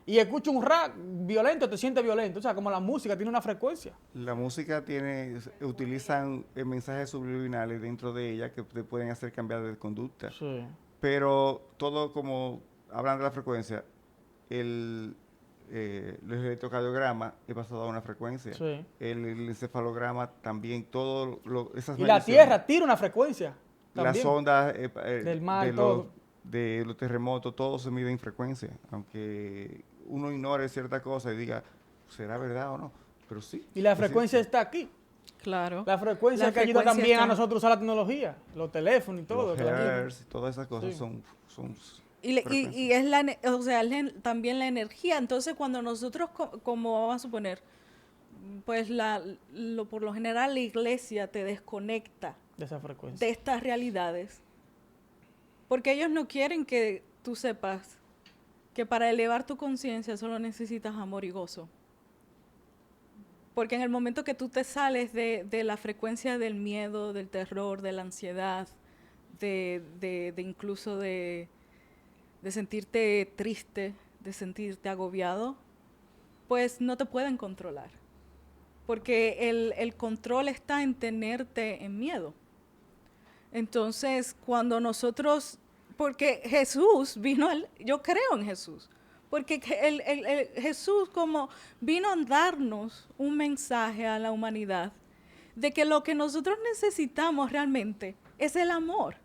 Y escuchas un rap violento, te sientes violento. O sea, como la música tiene una frecuencia. La música utilizan mensajes subliminales dentro de ella que te pueden hacer cambiar de conducta. Sí. Pero todo como, hablando de la frecuencia, el electrocardiograma es basado en una frecuencia. Sí. El encefalograma también, esas Y la mediciones, Tierra tira una frecuencia. las También. ondas Del mar, de todo. de los terremotos, todo se mide en frecuencia. Aunque uno ignore cierta cosa y diga, ¿será verdad o no? Pero sí. Y la existe. frecuencia está aquí. Claro. La frecuencia La que ayuda frecuencia también a está- nosotros a usar la tecnología, los teléfonos y todo. Los que la ayudan. hertz, todas esas cosas Sí. son Y frecuencias. es o sea, también la energía. Entonces, cuando nosotros, como vamos a suponer, pues por lo general la iglesia te desconecta De esa frecuencia. de estas realidades, porque ellos no quieren que tú sepas que para elevar tu conciencia solo necesitas amor y gozo. Porque en el momento que tú te sales de la frecuencia del miedo, del terror, de la ansiedad, de incluso de sentirte triste, de sentirte agobiado, pues no te pueden controlar. Porque el control está en tenerte en miedo. Entonces, cuando nosotros, porque Jesús vino, yo creo en Jesús, porque Jesús como vino a darnos un mensaje a la humanidad de que lo que nosotros necesitamos realmente es el amor.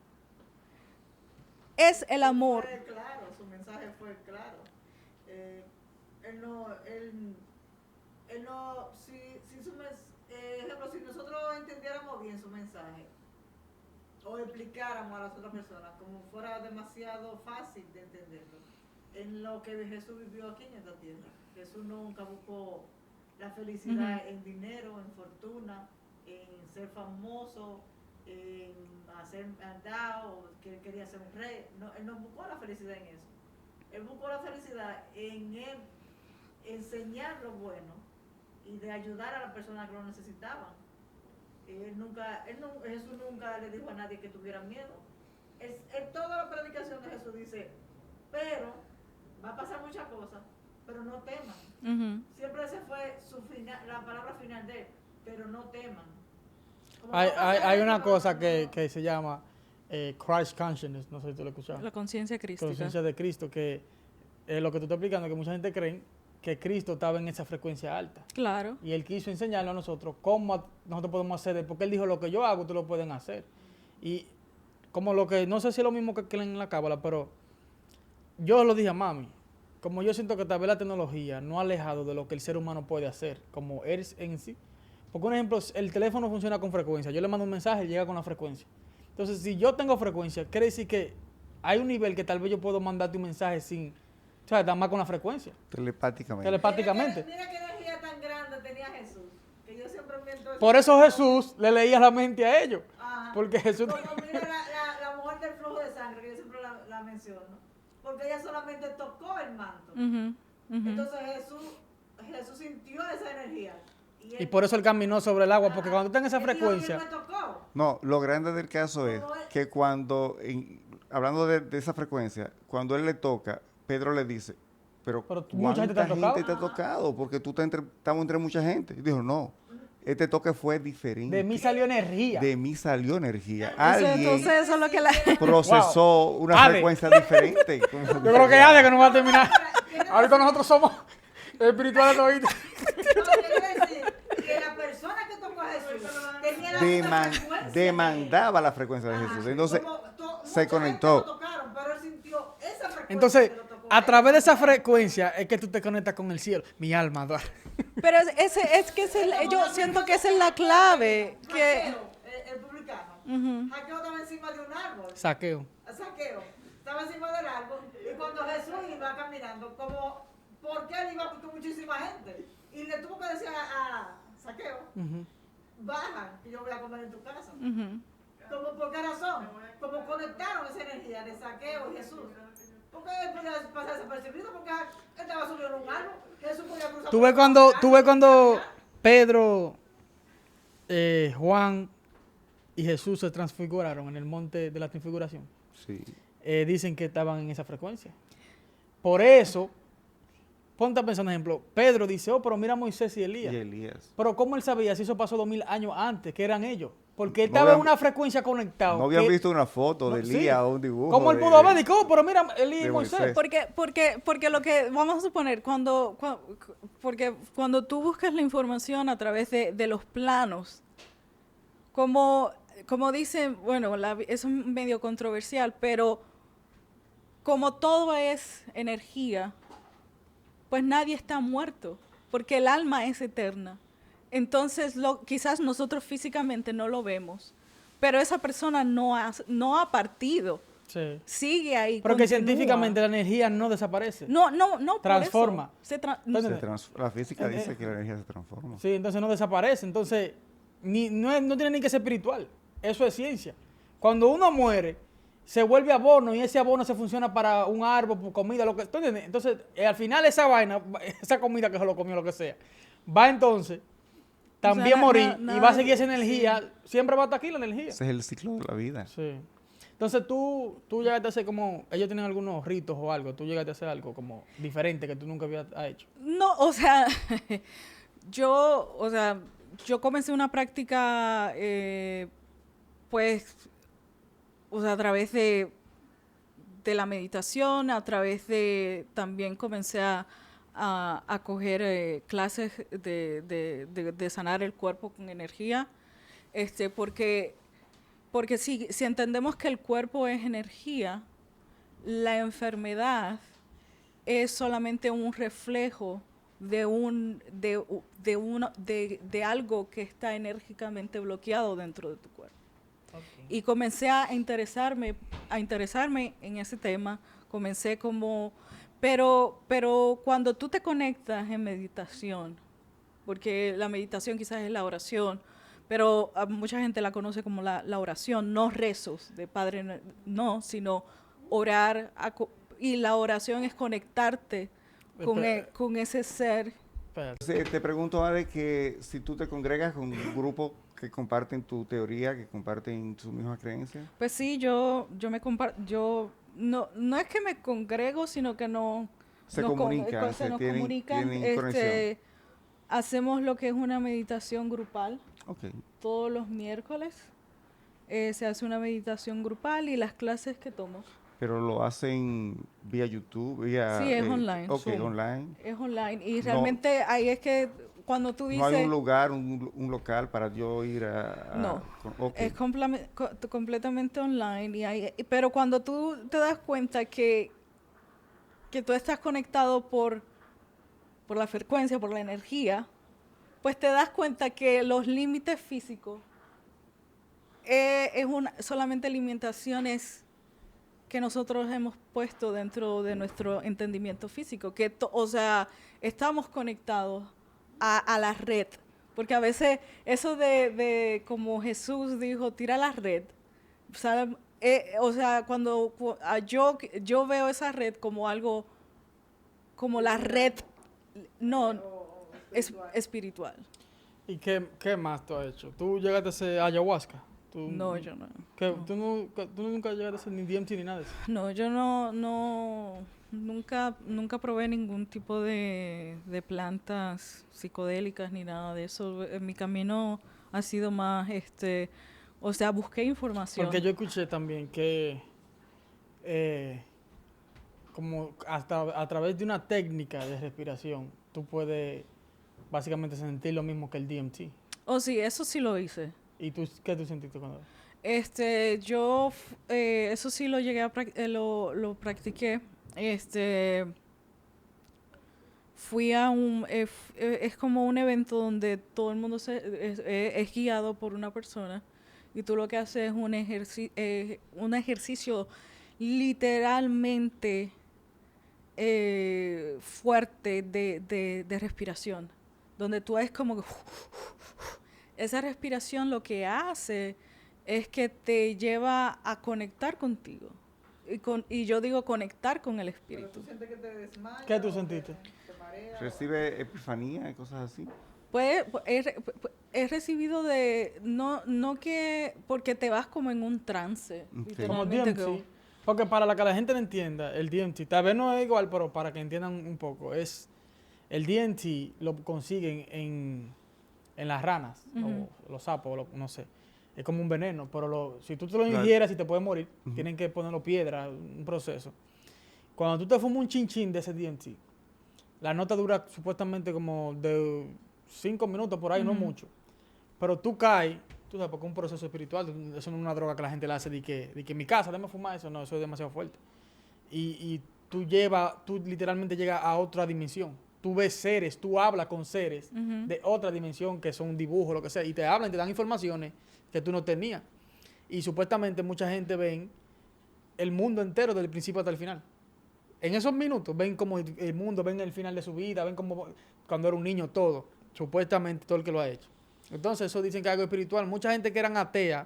Es el amor. Fue claro, su mensaje fue claro. Él no, ejemplo, si nosotros entendiéramos bien su mensaje o explicáramos a las otras personas como fuera demasiado fácil de entenderlo, en lo que Jesús vivió aquí en esta tierra. Jesús nunca buscó la felicidad en dinero, en fortuna, en ser famoso, en hacer mandado, que él quería ser un rey. No, él no buscó la felicidad en eso. Él buscó la felicidad en él enseñar lo bueno y de ayudar a las personas que lo necesitaban. Jesús nunca le dijo a nadie que tuviera miedo. Toda la predicación de Jesús dice, pero va a pasar muchas cosas, pero no teman. Ujú. Siempre ese fue la palabra final de él, pero no teman. Como Hay, va a pasar hay esto, una pero cosa no- que se llama Christ Consciousness, no sé si tú lo has escuchado. La conciencia crística. Conciencia de Cristo, que es lo que tú estás explicando, que mucha gente cree que Cristo estaba en esa frecuencia alta. Claro. Y Él quiso enseñarle a nosotros cómo nosotros podemos hacer, porque Él dijo, lo que yo hago, ustedes lo pueden hacer. Y como lo que, no sé si es lo mismo que en la cábala, pero yo lo dije a mami, como yo siento que tal vez la tecnología no ha alejado de lo que el ser humano puede hacer, como él en sí. Porque un ejemplo, el teléfono funciona con frecuencia. Yo le mando un mensaje y llega con la frecuencia. Entonces, si yo tengo frecuencia, quiere decir que hay un nivel que tal vez yo puedo mandarte un mensaje sin, o sea, nada más con la frecuencia, Telepáticamente. telepáticamente. Mira qué energía tan grande tenía Jesús, que yo siempre miento. Por eso Jesús le leía la mente a ellos. Ajá. Porque Jesús... Como mira la mujer del flujo de sangre, que yo siempre la menciono, porque ella solamente tocó el manto. Ujú, ujú. Entonces Jesús sintió esa energía. Y por eso él caminó sobre el agua, porque cuando tú estás en esa él dijo que frecuencia... él me tocó. No, lo grande del caso es que cuando, hablando de esa frecuencia, cuando él le toca, Pedro le dice, pero mucha gente te ha tocado. te ha tocado? Porque estamos entre mucha gente. Y dijo, no, este toque fue diferente. De mí salió energía. De mí salió energía. Entonces eso es lo que la... Procesó una Ade. frecuencia diferente. Yo creo que Ade que no va a terminar. Ahorita nosotros somos espirituales toditos. No, quiere decir que la persona que tocó a Jesús tenía la misma frecuencia. Demandaba la frecuencia de Jesús. Entonces, Como se mucha conectó. gente lo tocaron, pero él sintió esa frecuencia. Entonces, que lo tocó a él. través de esa frecuencia es que tú te conectas con el cielo. Mi alma adora. Pero yo siento que esa es la clave. Que... Saqueo, el publicano. Ujú. Saqueo estaba encima de un árbol. Saqueo. Saqueo estaba encima del árbol. Y cuando Jesús iba caminando, como, porque él iba con muchísima gente. Y le tuvo que decir a Saqueo, Ujú. baja, que yo voy a comer en tu casa. Ujú. ¿Por qué razón? Como conectaron esa energía de Saqueo y Jesús. ¿Por qué él podía pasar desapercibido? Porque él estaba subiendo en un árbol. Jesús podía cruzar. Tú ves cuando Pedro, Juan y Jesús se transfiguraron en el monte de la transfiguración. Sí. Dicen que estaban en esa frecuencia. Por eso, ponte a pensar un ejemplo. Pedro dice, pero mira a Moisés y Elías. Y Elías. Pero ¿cómo él sabía si eso pasó 2000 años antes, que eran ellos? Porque él No estaba en habían- una frecuencia conectada. No habían que- visto una foto de No, sí. Elías o un dibujo. ¿Cómo él de- pudo haber dicho, pero mira, Elías y de Moisés? Moisés. Porque lo que vamos a suponer, porque cuando tú buscas la información a través de los planos, como dicen, bueno, eso es medio controversial, pero como todo es energía, pues nadie está muerto, porque el alma es eterna. Entonces, quizás nosotros físicamente no lo vemos, pero esa persona no ha partido, Sí. sigue ahí. Pero que continúa. científicamente la energía no desaparece. No, por Transforma. eso. Entonces, La física dice que la energía se transforma. Sí, entonces no desaparece. Entonces, no tiene ni que ser espiritual. Eso es ciencia. Cuando uno muere, se vuelve abono y ese abono se funciona para un árbol, por comida, lo que. ¿Tú entiendes? Entonces, al final esa vaina, esa comida que se lo comió, lo que sea, va entonces también a morir y va a seguir esa energía. Siempre va a estar aquí la energía. Ese es el ciclo de la vida. Sí. Entonces tú llegaste a hacer como, ellos tienen algunos ritos o algo, tú llegaste a hacer algo como diferente que tú nunca habías hecho. No, o sea, yo comencé una práctica, pues, o sea, a través de la meditación, a través de, también comencé a coger clases de sanar el cuerpo con energía, porque si entendemos que el cuerpo es energía, la enfermedad es solamente un reflejo de algo que está enérgicamente bloqueado dentro de tu cuerpo. Okay. Y comencé a interesarme en ese tema. Comencé pero cuando tú te conectas en meditación, porque la meditación quizás es la oración, pero a mucha gente la conoce como la oración, no rezos de Padre, no, sino orar, y la oración es conectarte con ese ser. Espérate. Te pregunto, Ale, que si tú te congregas con un grupo que comparten tu teoría, que comparten sus mismas creencias. Pues sí, yo me comparto, no es que me congrego, sino que nos Comunican, tienen conexión. Hacemos lo que es una meditación grupal. Okay. Todos los miércoles se hace una meditación grupal y las clases que tomo. Pero lo hacen vía YouTube, vía... Sí, es online. Ok, Zoom. online. Es online y realmente ahí es que cuando tú dices... No hay un lugar, un local para yo ir a... No, okay. es completamente online. Pero cuando tú te das cuenta que tú estás conectado por la frecuencia, por la energía, pues te das cuenta que los límites físicos solamente limitaciones que nosotros hemos puesto dentro de nuestro entendimiento físico, o sea, estamos conectados a la red, porque a veces eso de como Jesús dijo, tira la red, o sea, cuando yo veo esa red como algo, como la red, no, es espiritual. ¿Y qué más tú has hecho? ¿Tú llegaste a hacer ayahuasca? No, yo no. ¿Tú nunca llegaste a hacer ni DMT ni nada de eso? No, yo nunca probé ningún tipo de plantas psicodélicas ni nada de eso. En mi camino ha sido más, o sea, busqué información. Porque yo escuché también que como hasta a través de una técnica de respiración, tú puedes básicamente sentir lo mismo que el DMT. Oh, sí, eso sí lo hice. ¿Y qué tú sentiste cuando? Eso sí lo llegué a lo practiqué. Fui a es como un evento donde todo el mundo es guiado por una persona y tú lo que haces es un ejercicio literalmente fuerte de respiración, donde tú es como que esa respiración lo que hace es que te lleva a conectar contigo. Y yo digo conectar con el Pero Espíritu. tú sientes que te desmayas. ¿Qué tú o sentiste? Te mareas. Recibe epifanía y cosas así. Pues he recibido no que, porque te vas como en un trance, Ok. Como literalmente. DMT. Porque para que la gente lo entienda, el DMT, tal vez no es igual, pero para que entiendan un poco, el DMT lo consiguen en las ranas, Ujú. o los sapos, no sé. Es como un veneno, pero si tú te lo Claro. ingieras y te puedes morir, Ujú. tienen que ponerlo piedra, un proceso. Cuando tú te fumas un chinchín de ese DMT, la nota dura supuestamente como de 5 minutos por ahí, no Ujú. mucho. Pero tú caes, tú sabes, porque es un proceso espiritual, eso no es una droga que la gente le hace de que en mi casa, déjame fumar eso, no, eso es demasiado fuerte. Y tú literalmente llegas a otra dimensión. Tú ves seres, tú hablas con seres Ujú. de otra dimensión que son dibujos, lo que sea, y te hablan, te dan informaciones que tú no tenías. Y supuestamente mucha gente ven el mundo entero desde el principio hasta el final. En esos minutos ven como el mundo, ven el final de su vida, ven como cuando era un niño todo, supuestamente todo el que lo ha hecho. Entonces eso dicen que es algo espiritual. Mucha gente que eran ateas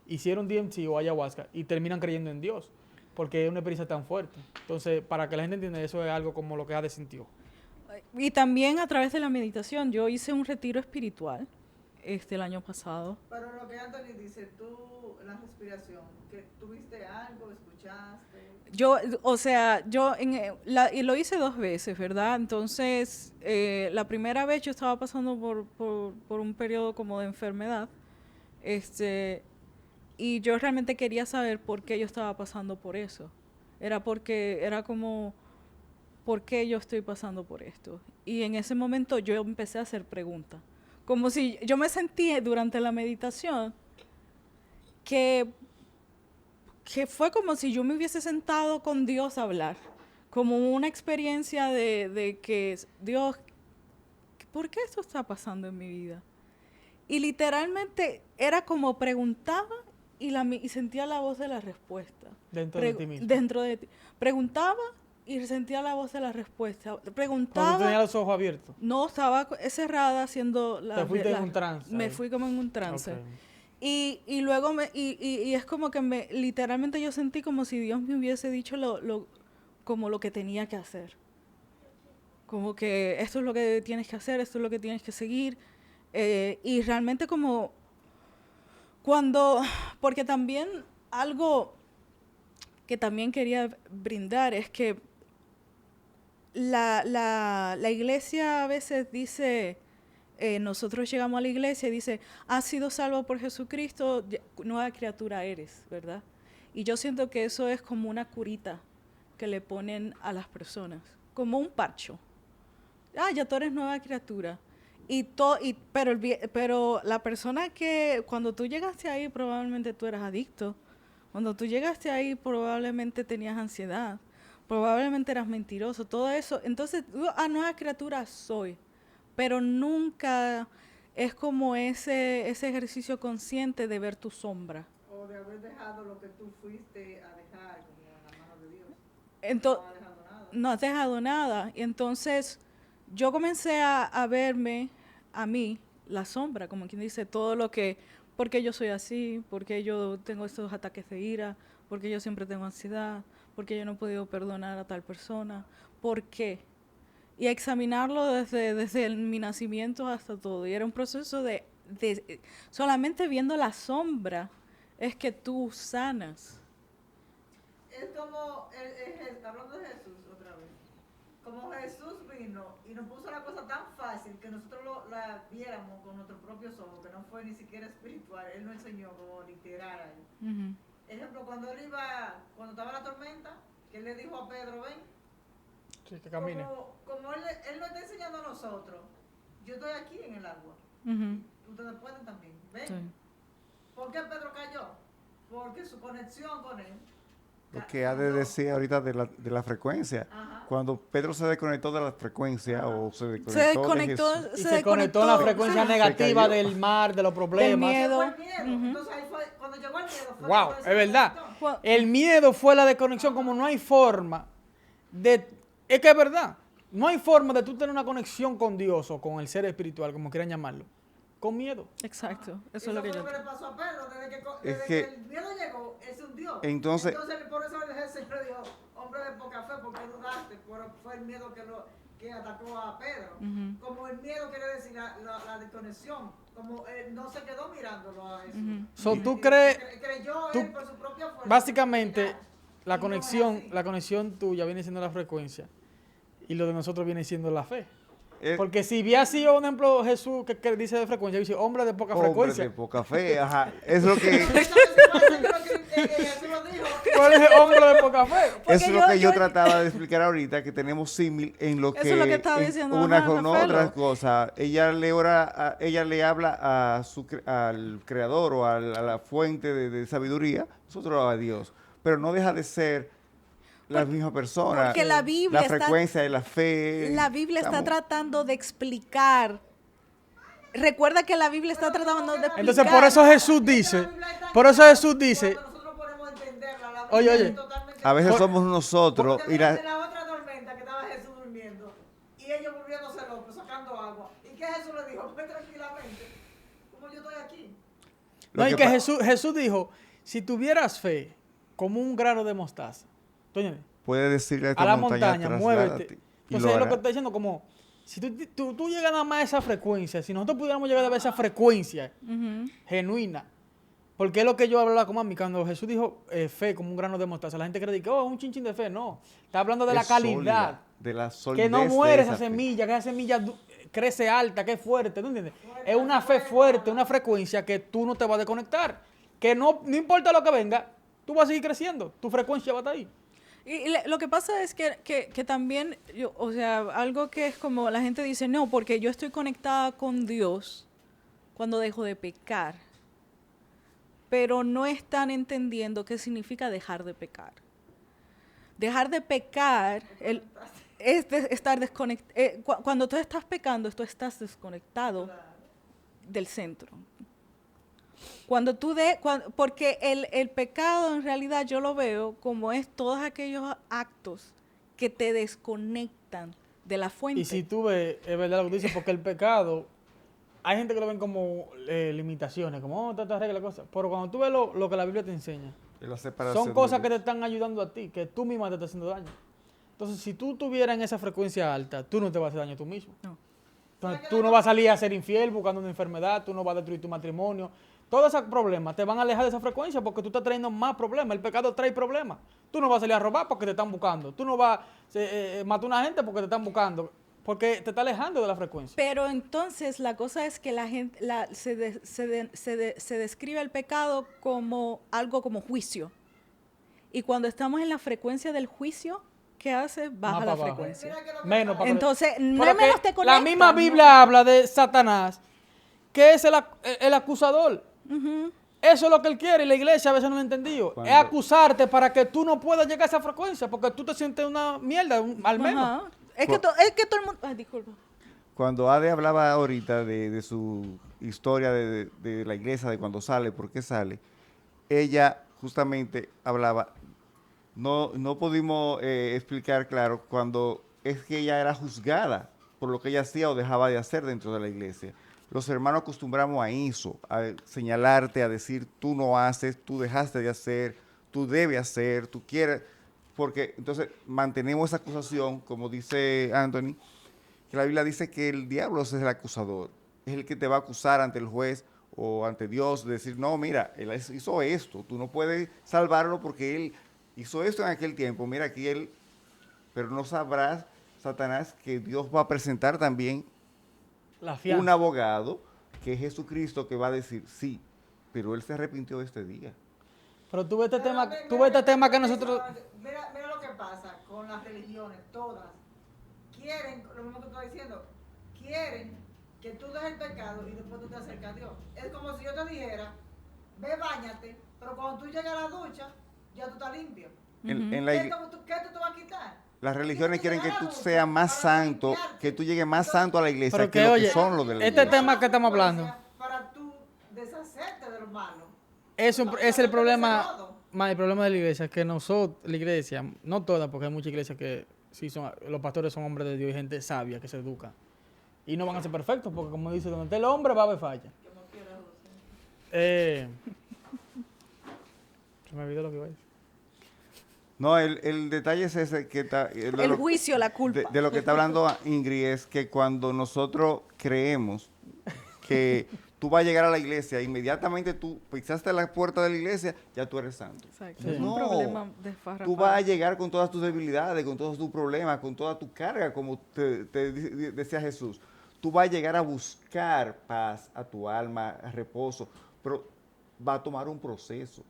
hicieron DMT o ayahuasca y terminan creyendo en Dios, porque es una experiencia tan fuerte. Entonces, para que la gente entienda, eso es algo como lo que Hades sintió. Y también a través de la meditación. Yo hice un retiro espiritual el año pasado. Pero lo que Anthony dice, tú, la respiración, que tuviste algo, escuchaste. Y lo hice 2 veces, ¿verdad? Entonces, la primera vez yo estaba pasando por un periodo como de enfermedad, y yo realmente quería saber por qué yo estaba pasando por eso. Era como, ¿por qué yo estoy pasando por esto? Y en ese momento yo empecé a hacer preguntas. Como si yo me sentí durante la meditación que fue como si yo me hubiese sentado con Dios a hablar, como una experiencia de que Dios, ¿por qué esto está pasando en mi vida? Y literalmente era como preguntaba y sentía la voz de la respuesta. Dentro de ti mismo. Dentro de ti. Preguntaba y sentía la voz de la respuesta. Cuando tú Preguntaba, tenías los ojos abiertos, no, estaba cerrada haciendo te fuiste en un trance. me ahí. fui como en un trance. Ok. Y luego y es como que literalmente yo sentí como si Dios me hubiese dicho como lo que tenía que hacer. Como que esto es lo que tienes que hacer, esto es lo que tienes que seguir. Y realmente como porque también algo que también quería brindar es que la iglesia a veces dice, nosotros llegamos a la iglesia y dice, has sido salvo por Jesucristo, nueva criatura eres, ¿verdad? Y yo siento que eso es como una curita que le ponen a las personas, como un parcho. Ya tú eres nueva criatura. Pero la persona que cuando tú llegaste ahí probablemente tú eras adicto. Cuando tú llegaste ahí probablemente tenías ansiedad. Probablemente eras mentiroso. Todo eso. Entonces, nueva criatura soy. Pero nunca es como ese ejercicio consciente de ver tu sombra. O de haber dejado lo que tú fuiste a dejar como en la mano de Dios. Entonces, No has dejado nada. no has dejado nada. Y entonces yo comencé a verme a mí, la sombra, como quien dice, por qué yo soy así, por qué yo tengo estos ataques de ira, por qué yo siempre tengo ansiedad, por qué yo no he podido perdonar a tal persona, por qué. Y a examinarlo desde mi nacimiento hasta todo. Y era un proceso de solamente viendo la sombra es que tú sanas. Es como, hablando de Jesús otra vez, como Jesús vino y nos puso la cosa tan fácil que nosotros la viéramos con nuestros propios ojos, que no fue ni siquiera espiritual, Él nos enseñó como literal ahí. Uh-huh. Ejemplo, cuando estaba la tormenta, que Él le dijo a Pedro, ven, Sí, que camine. como él nos está enseñando a nosotros, yo estoy aquí en el agua, Uh-huh. ustedes pueden también, ven. Sí. ¿Por qué Pedro cayó? Porque su conexión con Él. Lo que ha de decir ahorita de la frecuencia. Ajá. Cuando Pedro se desconectó de la frecuencia o se desconectó, Se desconectó, de Jesús, Y se conectó en la frecuencia sí, negativa cayó. del mar, de los problemas. Del miedo. Llegó el miedo. Ujú. Entonces ahí fue, cuando llegó el miedo, fue Wow, cuando es se verdad. desconectó. El miedo fue la desconexión, como no hay forma de... Es que es verdad, no hay forma de tú tener una conexión con Dios o con el ser espiritual, como quieran llamarlo, con miedo. Exacto, eso es lo que fue yo... lo que le pasó a Pedro, Es desde que- que el miedo llegó, él se hundió. Entonces- Por eso el Señor le dijo, hombre de poca fe, porque dudaste, fue el miedo que atacó a Pedro. Ujú. Como el miedo quiere decir la desconexión, como no se quedó mirándolo a Jesús. Ujú. So, Y- ¿tú y- crees- creyó tú- él por su propia fuerza. Básicamente, la Y no es conexión, así. la conexión tuya viene siendo la frecuencia y lo de nosotros viene siendo la fe. Es Porque si hubiera sido, un ejemplo, Jesús que dice de frecuencia, dice hombre de poca hombre frecuencia. de poca fe, ajá. Es lo que... Jesús lo dijo. ¿Cuál es el hombre de poca fe? Porque Eso es lo yo- que yo yo- trataba de explicar ahorita, que tenemos símil en lo Eso que es lo que estaba en diciendo una Ana con Rafaelo. otra cosa. Ella le habla al creador o a la fuente de sabiduría, nosotros a Dios, pero no deja de ser la misma persona. porque la Biblia la está- frecuencia de la fe. La Biblia está estamos- tratando de explicar. Recuerda que la Biblia está tratando de explicar. Entonces, por eso Jesús dice, por eso Jesús dice, Cuando nosotros podemos entenderla, la Oye, Biblia oye, es totalmente A veces Por- somos nosotros Porque y la, en la otra tormenta que estaba Jesús durmiendo y ellos volviéndose locos, sacando agua. ¿Y qué Jesús le dijo? Pues tranquilamente, como yo estoy aquí. lo no, y que que pa- Jesús dijo, si tuvieras fe como un grano de mostaza, ¿tú entiendes? puede decirle a esta A la montaña, montaña, trasládate, muévete. y Entonces es lo hará. que está diciendo, como, si tú llegas nada más a esa frecuencia, si nosotros pudiéramos llegar a esa frecuencia Ujú. genuina, porque es lo que yo hablaba con mami, cuando Jesús dijo fe como un grano de mostaza, la gente cree que, oh, un chinchín de fe, no, está hablando de la Es calidad, sólida, de la solidez que no de muere esa fe. semilla, que esa semilla crece alta, que es fuerte, ¿tú entiendes? Es una fe fuerte, una frecuencia que tú no te vas a desconectar, que no importa lo que venga, tú vas a seguir creciendo, tu frecuencia va a estar ahí. Lo que pasa es que también, o sea, algo que es como la gente dice, no, porque yo estoy conectada con Dios cuando dejo de pecar. Pero no están entendiendo qué significa dejar de pecar. Dejar de pecar es estar desconectado. Cuando tú estás pecando, tú estás desconectado del centro. Porque el pecado en realidad yo lo veo como es todos aquellos actos que te desconectan de la fuente. Y si tú ves, es verdad lo que tú dices, porque el pecado, hay gente que lo ven como limitaciones, como, oh, te arregla cosas. Pero cuando tú ves lo que la Biblia te enseña, Es la separación son cosas de que te Dios. están ayudando a ti, que tú misma te estás haciendo daño. Entonces, si tú estuvieras en esa frecuencia alta, tú no te vas a hacer daño tú mismo. No. Entonces, tú no vas a salir a ser infiel buscando una enfermedad, tú no vas a destruir tu matrimonio. Todos esos problemas te van a alejar de esa frecuencia porque tú estás trayendo más problemas. El pecado trae problemas. Tú no vas a salir a robar porque te están buscando. Tú no vas a matar a una gente porque te están buscando. Porque te está alejando de la frecuencia. Pero entonces la cosa es que la gente se describe el pecado como algo como juicio. Y cuando estamos en la frecuencia del juicio, ¿qué hace? Baja Más la para abajo. frecuencia. Mira que lo que Menos pasa- para Entonces, no Pero es menos que te conecta. la misma Biblia habla de Satanás, que es el acusador. Ujú. Eso es lo que él quiere y la iglesia a veces no lo ha entendido. Cuando- Es acusarte para que tú no puedas llegar a esa frecuencia porque tú te sientes una mierda, al menos. Ajá. Es que todo el mundo... Ay, disculpa. Cuando Ade hablaba ahorita de su historia de la iglesia, de cuando sale, por qué sale, ella justamente hablaba, no pudimos explicar claro cuando es que ella era juzgada por lo que ella hacía o dejaba de hacer dentro de la iglesia. Los hermanos acostumbramos a eso, a señalarte, a decir, tú no haces, tú dejaste de hacer, tú debes hacer, tú quieres, porque entonces mantenemos esa acusación, como dice Anthony, que la Biblia dice que el diablo es el acusador, es el que te va a acusar ante el juez o ante Dios, de decir, no, mira, él hizo esto, tú no puedes salvarlo porque él hizo esto en aquel tiempo, mira aquí él, pero no sabrás, Satanás, que Dios va a presentar también La fianza. un abogado, que es Jesucristo, que va a decir, sí, pero él se arrepintió de este día. Pero tú ves este Pero tema, mira, tú ves este tema que mira, nosotros... Mira lo que pasa con las religiones, todas. Quieren, lo mismo que tú estás diciendo, quieren que tú dejes el pecado y después tú te acercas a Dios. Es como si yo te dijera, ve, báñate, pero cuando tú llegas a la ducha, ya tú estás limpio. En la ¿Qué igle- tú te vas a quitar? las religiones quieren que ¿Quieres tú llegar a la seas ducha más para santo, limpiarte? que tú llegues más santo a la iglesia Pero que que, lo oye, que son los de la este iglesia. tema que estamos hablando. Para tú deshacerte de lo malo. Eso es el problema, Todo. el problema de la iglesia, es que nosotros, la iglesia, no todas, porque hay muchas iglesias que sí son, los pastores son hombres de Dios y gente sabia que se educa. Y no van a ser perfectos, porque como dice, donde esté el hombre va a haber falla. Como quiera, José. Se me olvidó lo que iba a decir. No, el detalle es ese que está... El juicio, la culpa. De lo que está hablando Ingrid es que cuando nosotros creemos que tú vas a llegar a la iglesia, inmediatamente tú pisaste la puerta de la iglesia, ya tú eres santo. Exacto. Sí. Es un No, problema desfarrapado. Tú vas a llegar con todas tus debilidades, con todos tus problemas, con toda tu carga, como decía Jesús. Tú vas a llegar a buscar paz a tu alma, a reposo, pero va a tomar un proceso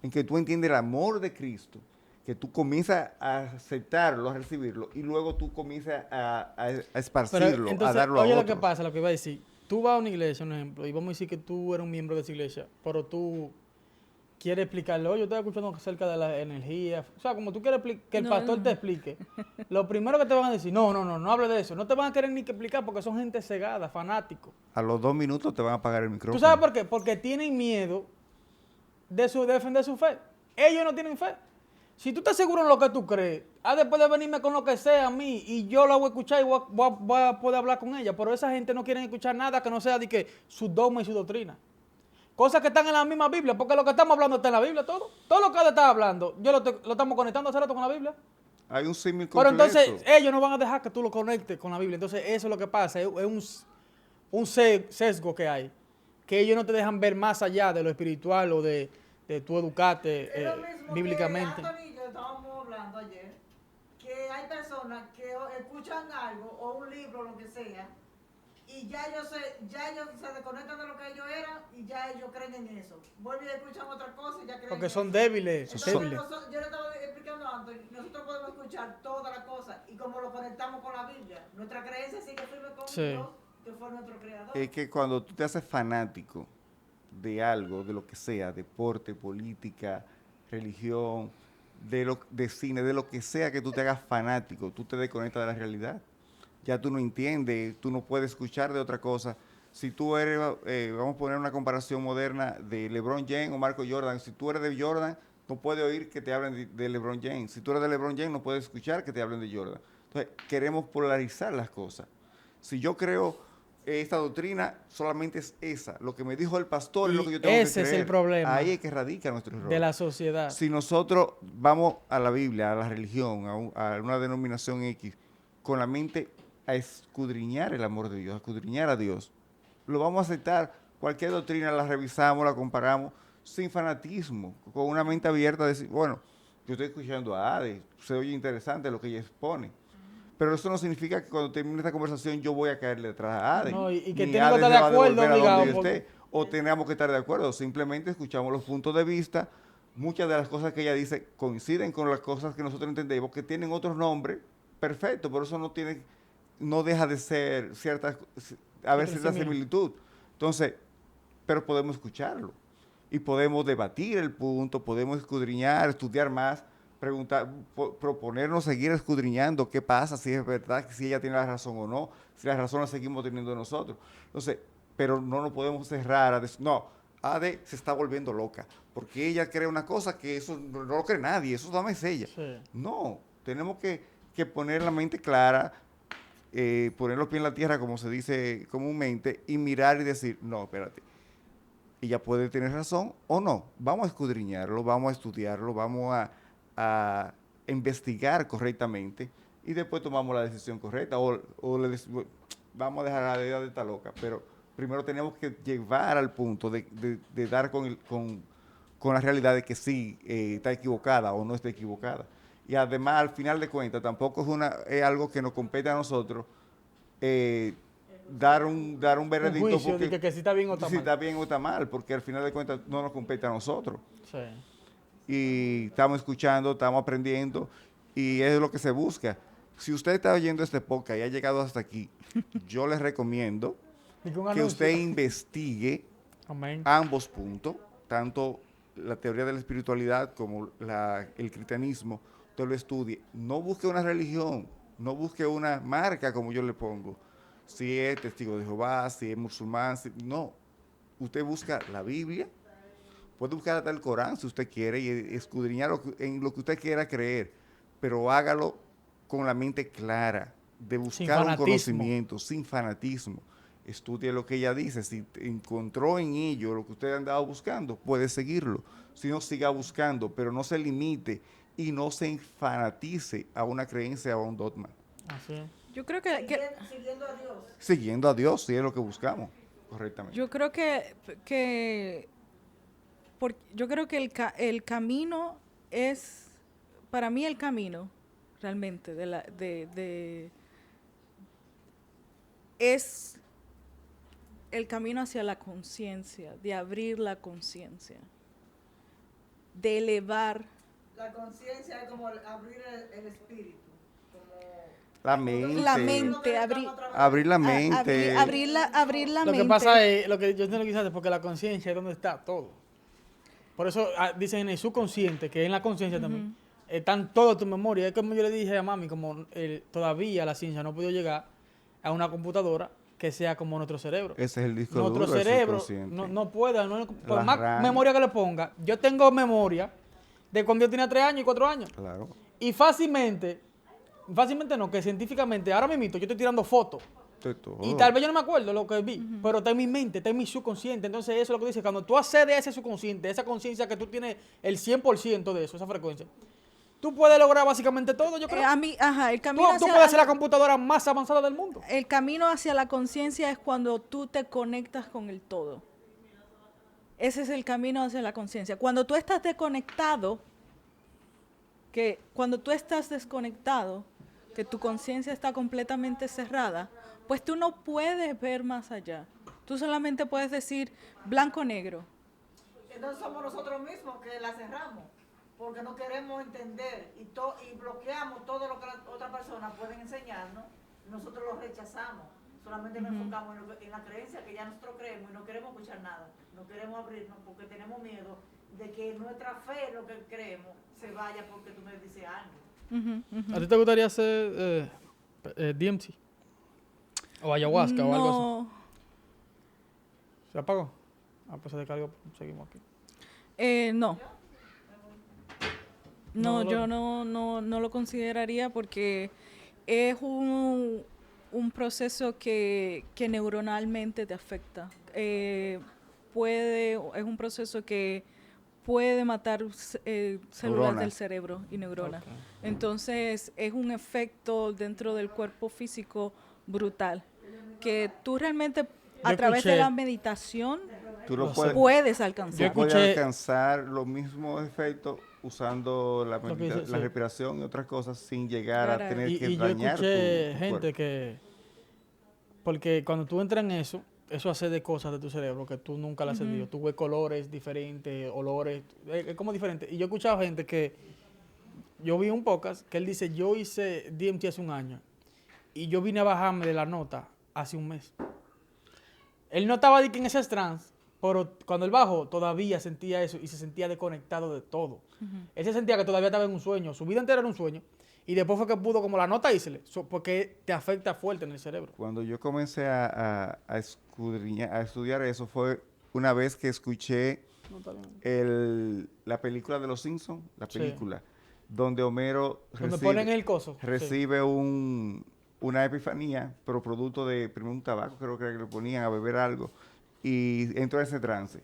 en que tú entiendes el amor de Cristo, que tú comienzas a aceptarlo, a recibirlo, y luego tú comienzas a esparcirlo, a darlo a oye otros. lo que pasa, lo que iba a decir. Tú vas a una iglesia, un ejemplo, y vamos a decir que tú eres un miembro de esa iglesia, pero tú quieres explicarle, oye, yo estoy escuchando acerca de la energía. O sea, como tú quieres que el pastor te explique, lo primero que te van a decir, no hable de eso. No te van a querer ni que explicar porque son gente cegada, fanáticos. A los 2 minutos te van a apagar el micrófono. ¿Tú sabes por qué? Porque tienen miedo de defender su fe. Ellos no tienen fe. Si tú estás seguro en lo que tú crees, después de venirme con lo que sea a mí y yo la voy a escuchar y voy a poder hablar con ella, pero esa gente no quiere escuchar nada que no sea de que su dogma y su doctrina. Cosas que están en la misma Biblia, porque lo que estamos hablando está en la Biblia, todo. Todo lo que está hablando, lo estamos conectando hace rato con la Biblia. Hay un símil Pero completo. entonces ellos no van a dejar que tú lo conectes con la Biblia. Entonces eso es lo que pasa, es un sesgo que hay, que ellos no te dejan ver más allá de lo espiritual o de tú educarte Es lo mismo bíblicamente. que Anthony y yo estábamos hablando ayer, que hay personas que escuchan algo o un libro, lo que sea, y ya ellos se desconectan de lo que ellos eran y ya ellos creen en eso. Vuelven y escuchan otra cosa y ya creen Porque en son eso. débiles. Entonces, débiles. yo le estaba explicando a Anthony, nosotros podemos escuchar todas las cosas y como lo conectamos con la Biblia, nuestra creencia sigue firme con Sí. Dios, que fue nuestro creador. Es que cuando tú te haces fanático de algo, de lo que sea, deporte, política, religión, de cine, de lo que sea que tú te hagas fanático, tú te desconectas de la realidad. Ya tú no entiendes, tú no puedes escuchar de otra cosa. Si tú eres, vamos a poner una comparación moderna de LeBron James o Marco Jordan, si tú eres de Jordan, no puedes oír que te hablen de LeBron James. Si tú eres de LeBron James, no puedes escuchar que te hablen de Jordan. Entonces, queremos polarizar las cosas. Si yo creo esta doctrina, solamente es esa. Lo que me dijo el pastor es lo que yo tengo que creer. Ese es el problema. Ahí es que radica nuestro error. De la sociedad. Si nosotros vamos a la Biblia, a la religión, a una denominación X, con la mente a escudriñar el amor de Dios, a escudriñar a Dios, lo vamos a aceptar. Cualquier doctrina la revisamos, la comparamos, sin fanatismo, con una mente abierta, a decir, bueno, yo estoy escuchando a Ade, se oye interesante lo que ella expone. Pero eso no significa que cuando termine esta conversación yo voy a caerle detrás a Ade. No, y que Ni tengo que Ade estar se de va a acuerdo, devolver a donde obligado, yo porque- esté, o tenemos que estar de acuerdo. Simplemente escuchamos los puntos de vista. Muchas de las cosas que ella dice coinciden con las cosas que nosotros entendemos, que tienen otros nombres, perfecto, pero eso no deja de ser haber Sí, cierta sí, mira. similitud. Entonces, pero podemos escucharlo y podemos debatir el punto, podemos escudriñar, estudiar más, preguntar, proponernos seguir escudriñando qué pasa, si es verdad, si ella tiene la razón o no, si la razón la seguimos teniendo nosotros. Entonces, pero no nos podemos cerrar a decir, no, Ade se está volviendo loca, porque ella cree una cosa que eso no lo cree nadie, eso dame es ella. Sí. No, tenemos que poner la mente clara, poner los pies en la tierra, como se dice comúnmente, y mirar y decir, no, espérate, ella puede tener razón o no. Vamos a escudriñarlo, vamos a estudiarlo, vamos a investigar correctamente y después tomamos la decisión correcta o le decimos, vamos a dejar a la idea de esta loca, pero primero tenemos que llevar al punto de dar con la realidad de que sí está equivocada o no está equivocada. Y además, al final de cuentas, tampoco es algo que nos compete a nosotros dar un Un veredicto juicio porque, de que si está bien o está si mal. está bien o está mal, porque al final de cuentas no nos compete a nosotros. Sí. Y estamos escuchando, estamos aprendiendo, y es lo que se busca. Si usted está oyendo este podcast y ha llegado hasta aquí, yo les recomiendo Y que un que anuncio. usted investigue Amén. ambos puntos, tanto la teoría de la espiritualidad como el cristianismo, usted lo estudie. No busque una religión, no busque una marca como yo le pongo. Si es testigo de Jehová, si es musulmán, no. Usted busca la Biblia, puede buscar hasta el Corán si usted quiere y escudriñar en lo que usted quiera creer, pero hágalo con la mente clara, de Sin buscar un fanatismo. conocimiento, sin fanatismo. Estudie lo que ella dice. Si encontró en ello lo que usted andaba buscando, puede seguirlo. Si no, siga buscando, pero no se limite y no se fanatice a una creencia o a un dogma. Así es. Yo creo que Siguiendo a Dios. Siguiendo a Dios, si es lo que buscamos, correctamente. yo creo yo creo que el camino es, para mí el camino realmente es el camino hacia la conciencia, de abrir la conciencia, de elevar La conciencia es como abrir el espíritu. Como La mente. la mente, Abrir la mente. abrir la Lo mente. que pasa es, lo que yo entiendo quizás es porque la conciencia es donde está todo. Por eso dicen en el subconsciente, que en la conciencia también, están todas tus memorias. Es como yo le dije a mami, como todavía la ciencia no ha podido llegar a una computadora que sea como nuestro cerebro. Ese es el disco Nuestro duro, el cerebro subconsciente. no puede, por La más RAM. memoria que le ponga. Yo tengo memoria de cuando yo tenía 3 años y 4 años. Claro. Y fácilmente no, que científicamente, ahora mismo yo estoy tirando fotos. De todo. Y tal vez yo no me acuerdo lo que vi, pero está en mi mente, está en mi subconsciente. Entonces eso es lo que dice, cuando tú accedes a ese subconsciente, esa conciencia que tú tienes el 100% de eso, esa frecuencia, tú puedes lograr básicamente todo, yo creo. El Tú, camino tú puedes ser la computadora más avanzada del mundo. el camino hacia la conciencia es cuando tú te conectas con el todo. Ese es el camino hacia la conciencia. Cuando tú estás desconectado, cuando tú estás desconectado, que tu conciencia está completamente cerrada, pues tú no puedes ver más allá. Tú solamente puedes decir blanco-negro. Entonces somos nosotros mismos que la cerramos, porque no queremos entender y bloqueamos todo lo que las otras personas pueden enseñarnos, nosotros lo rechazamos. Solamente nos enfocamos en la creencia que ya nosotros creemos y no queremos escuchar nada. No queremos abrirnos porque tenemos miedo de que nuestra fe, lo que creemos, se vaya porque tú me dices algo. ¿A ti te gustaría hacer DMT? O ayahuasca o algo así. No, ¿Se apagó? Pues se descargó, seguimos aquí. no. No, No, yo no lo consideraría porque es un proceso que neuronalmente te afecta. Es un proceso que puede matar células Neuronas. del cerebro y neuronas. Ok. Entonces es un efecto dentro del cuerpo físico brutal, que tú realmente a Yo través de escuché- la meditación Tú Lo lo sé. puedes, puedes Yo alcanzar. puedes escuché- alcanzar los mismos efectos usando la, Lo que dice, la sí. respiración y otras cosas sin llegar Llegar a a- tener Y que yo dañar escuché tu gente cuerpo. que... Porque cuando tú entras en eso hace de cosas de tu cerebro que tú nunca le has sentido. Tú ves colores diferentes, olores, es como diferente. Y yo he escuchado gente que... Yo vi un podcast que él dice, yo hice DMT hace un año y yo vine a bajarme de la nota hace un mes. Él no estaba en ese trance, pero cuando él bajó todavía sentía eso y se sentía desconectado de todo. Él se sentía que todavía estaba en un sueño, su vida entera era un sueño, y después fue que pudo como la nota ísele, porque te afecta fuerte en el cerebro. Cuando yo comencé a escudriñar, a estudiar eso fue una vez que escuché No, está bien. la película de Los Simpsons, la Sí. película, donde Homero Donde ponen el coso. Sí. recibe una epifanía, pero producto de primero un tabaco, creo que le ponían a beber algo, y entró en ese trance,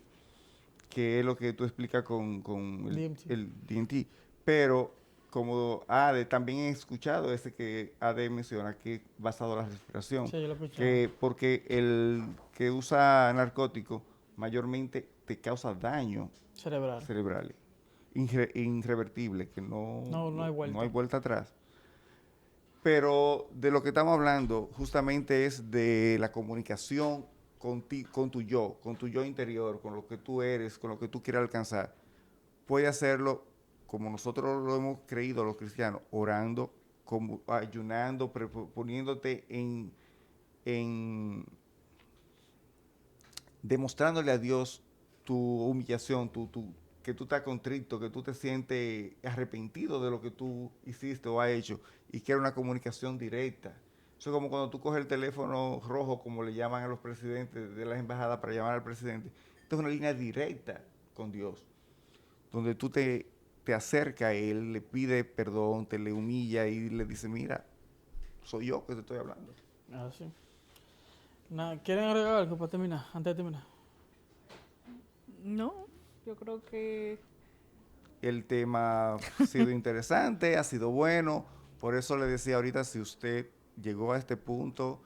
que es lo que tú explicas con DMT. el DMT. Pero como Ade, también he escuchado ese que Ade menciona, que es basado en la respiración, Sí, yo lo escuché. que porque el que usa narcóticos mayormente te causa daño Cerebral. cerebrales, irrevertible, que no hay vuelta. no hay vuelta atrás. Pero de lo que estamos hablando justamente es de la comunicación con tu yo interior, con lo que tú eres, con lo que tú quieres alcanzar. Puede hacerlo como nosotros lo hemos creído los cristianos, orando, como ayunando, poniéndote en demostrándole a Dios tu humillación, que tú estás contrito, que tú te sientes arrepentido de lo que tú hiciste o has hecho y que era una comunicación directa. Eso es como cuando tú coges el teléfono rojo, como le llaman a los presidentes de las embajadas para llamar al presidente. Esto es una línea directa con Dios, donde tú te acercas a Él, le pide perdón, te le humilla y le dice, mira, soy yo que te estoy hablando. Así. ¿Quieren agregar algo para terminar? Antes de terminar. No, yo creo que El tema ha sido interesante, ha sido bueno. Por eso le decía ahorita, si usted llegó a este punto,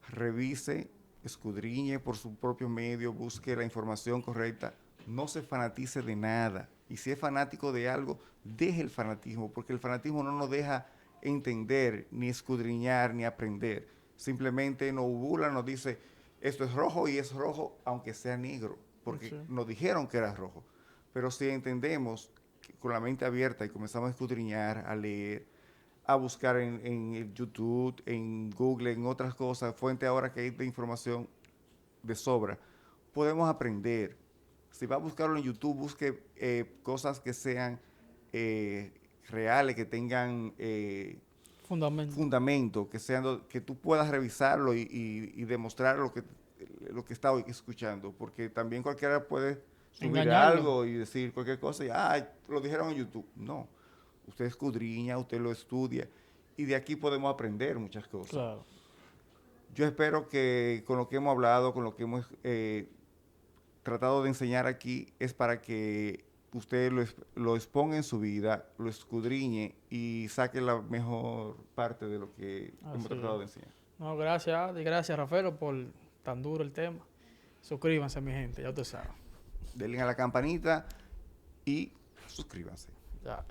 revise, escudriñe por su propio medio, busque la información correcta. No se fanatice de nada. Y si es fanático de algo, deje el fanatismo, porque el fanatismo no nos deja entender, ni escudriñar, ni aprender. Simplemente nos burla, nos dice, esto es rojo y es rojo, aunque sea negro, porque Sí. nos dijeron que era rojo. Pero si entendemos con la mente abierta y comenzamos a escudriñar, a leer, a buscar en el YouTube, en Google, en otras cosas, fuente ahora que hay de información de sobra, podemos aprender. Si va a buscarlo en YouTube, busque cosas que sean reales, que tengan Fundamento. fundamento, que tú puedas revisarlo y demostrar lo que está hoy escuchando, porque también cualquiera puede subir Engañarlo. algo y decir cualquier cosa y, lo dijeron en YouTube. No, usted escudriña, usted lo estudia y de aquí podemos aprender muchas cosas. Claro. Yo espero que con lo que hemos hablado, con lo que hemos tratado de enseñar aquí, es para que usted lo exponga en su vida, lo escudriñe y saque la mejor parte de lo que hemos Así tratado es. de enseñar. No, gracias, Adi, gracias, Rafaelo, por tan duro el tema. Suscríbanse, mi gente, ya ustedes saben. Denle a la campanita y suscríbanse. Ya.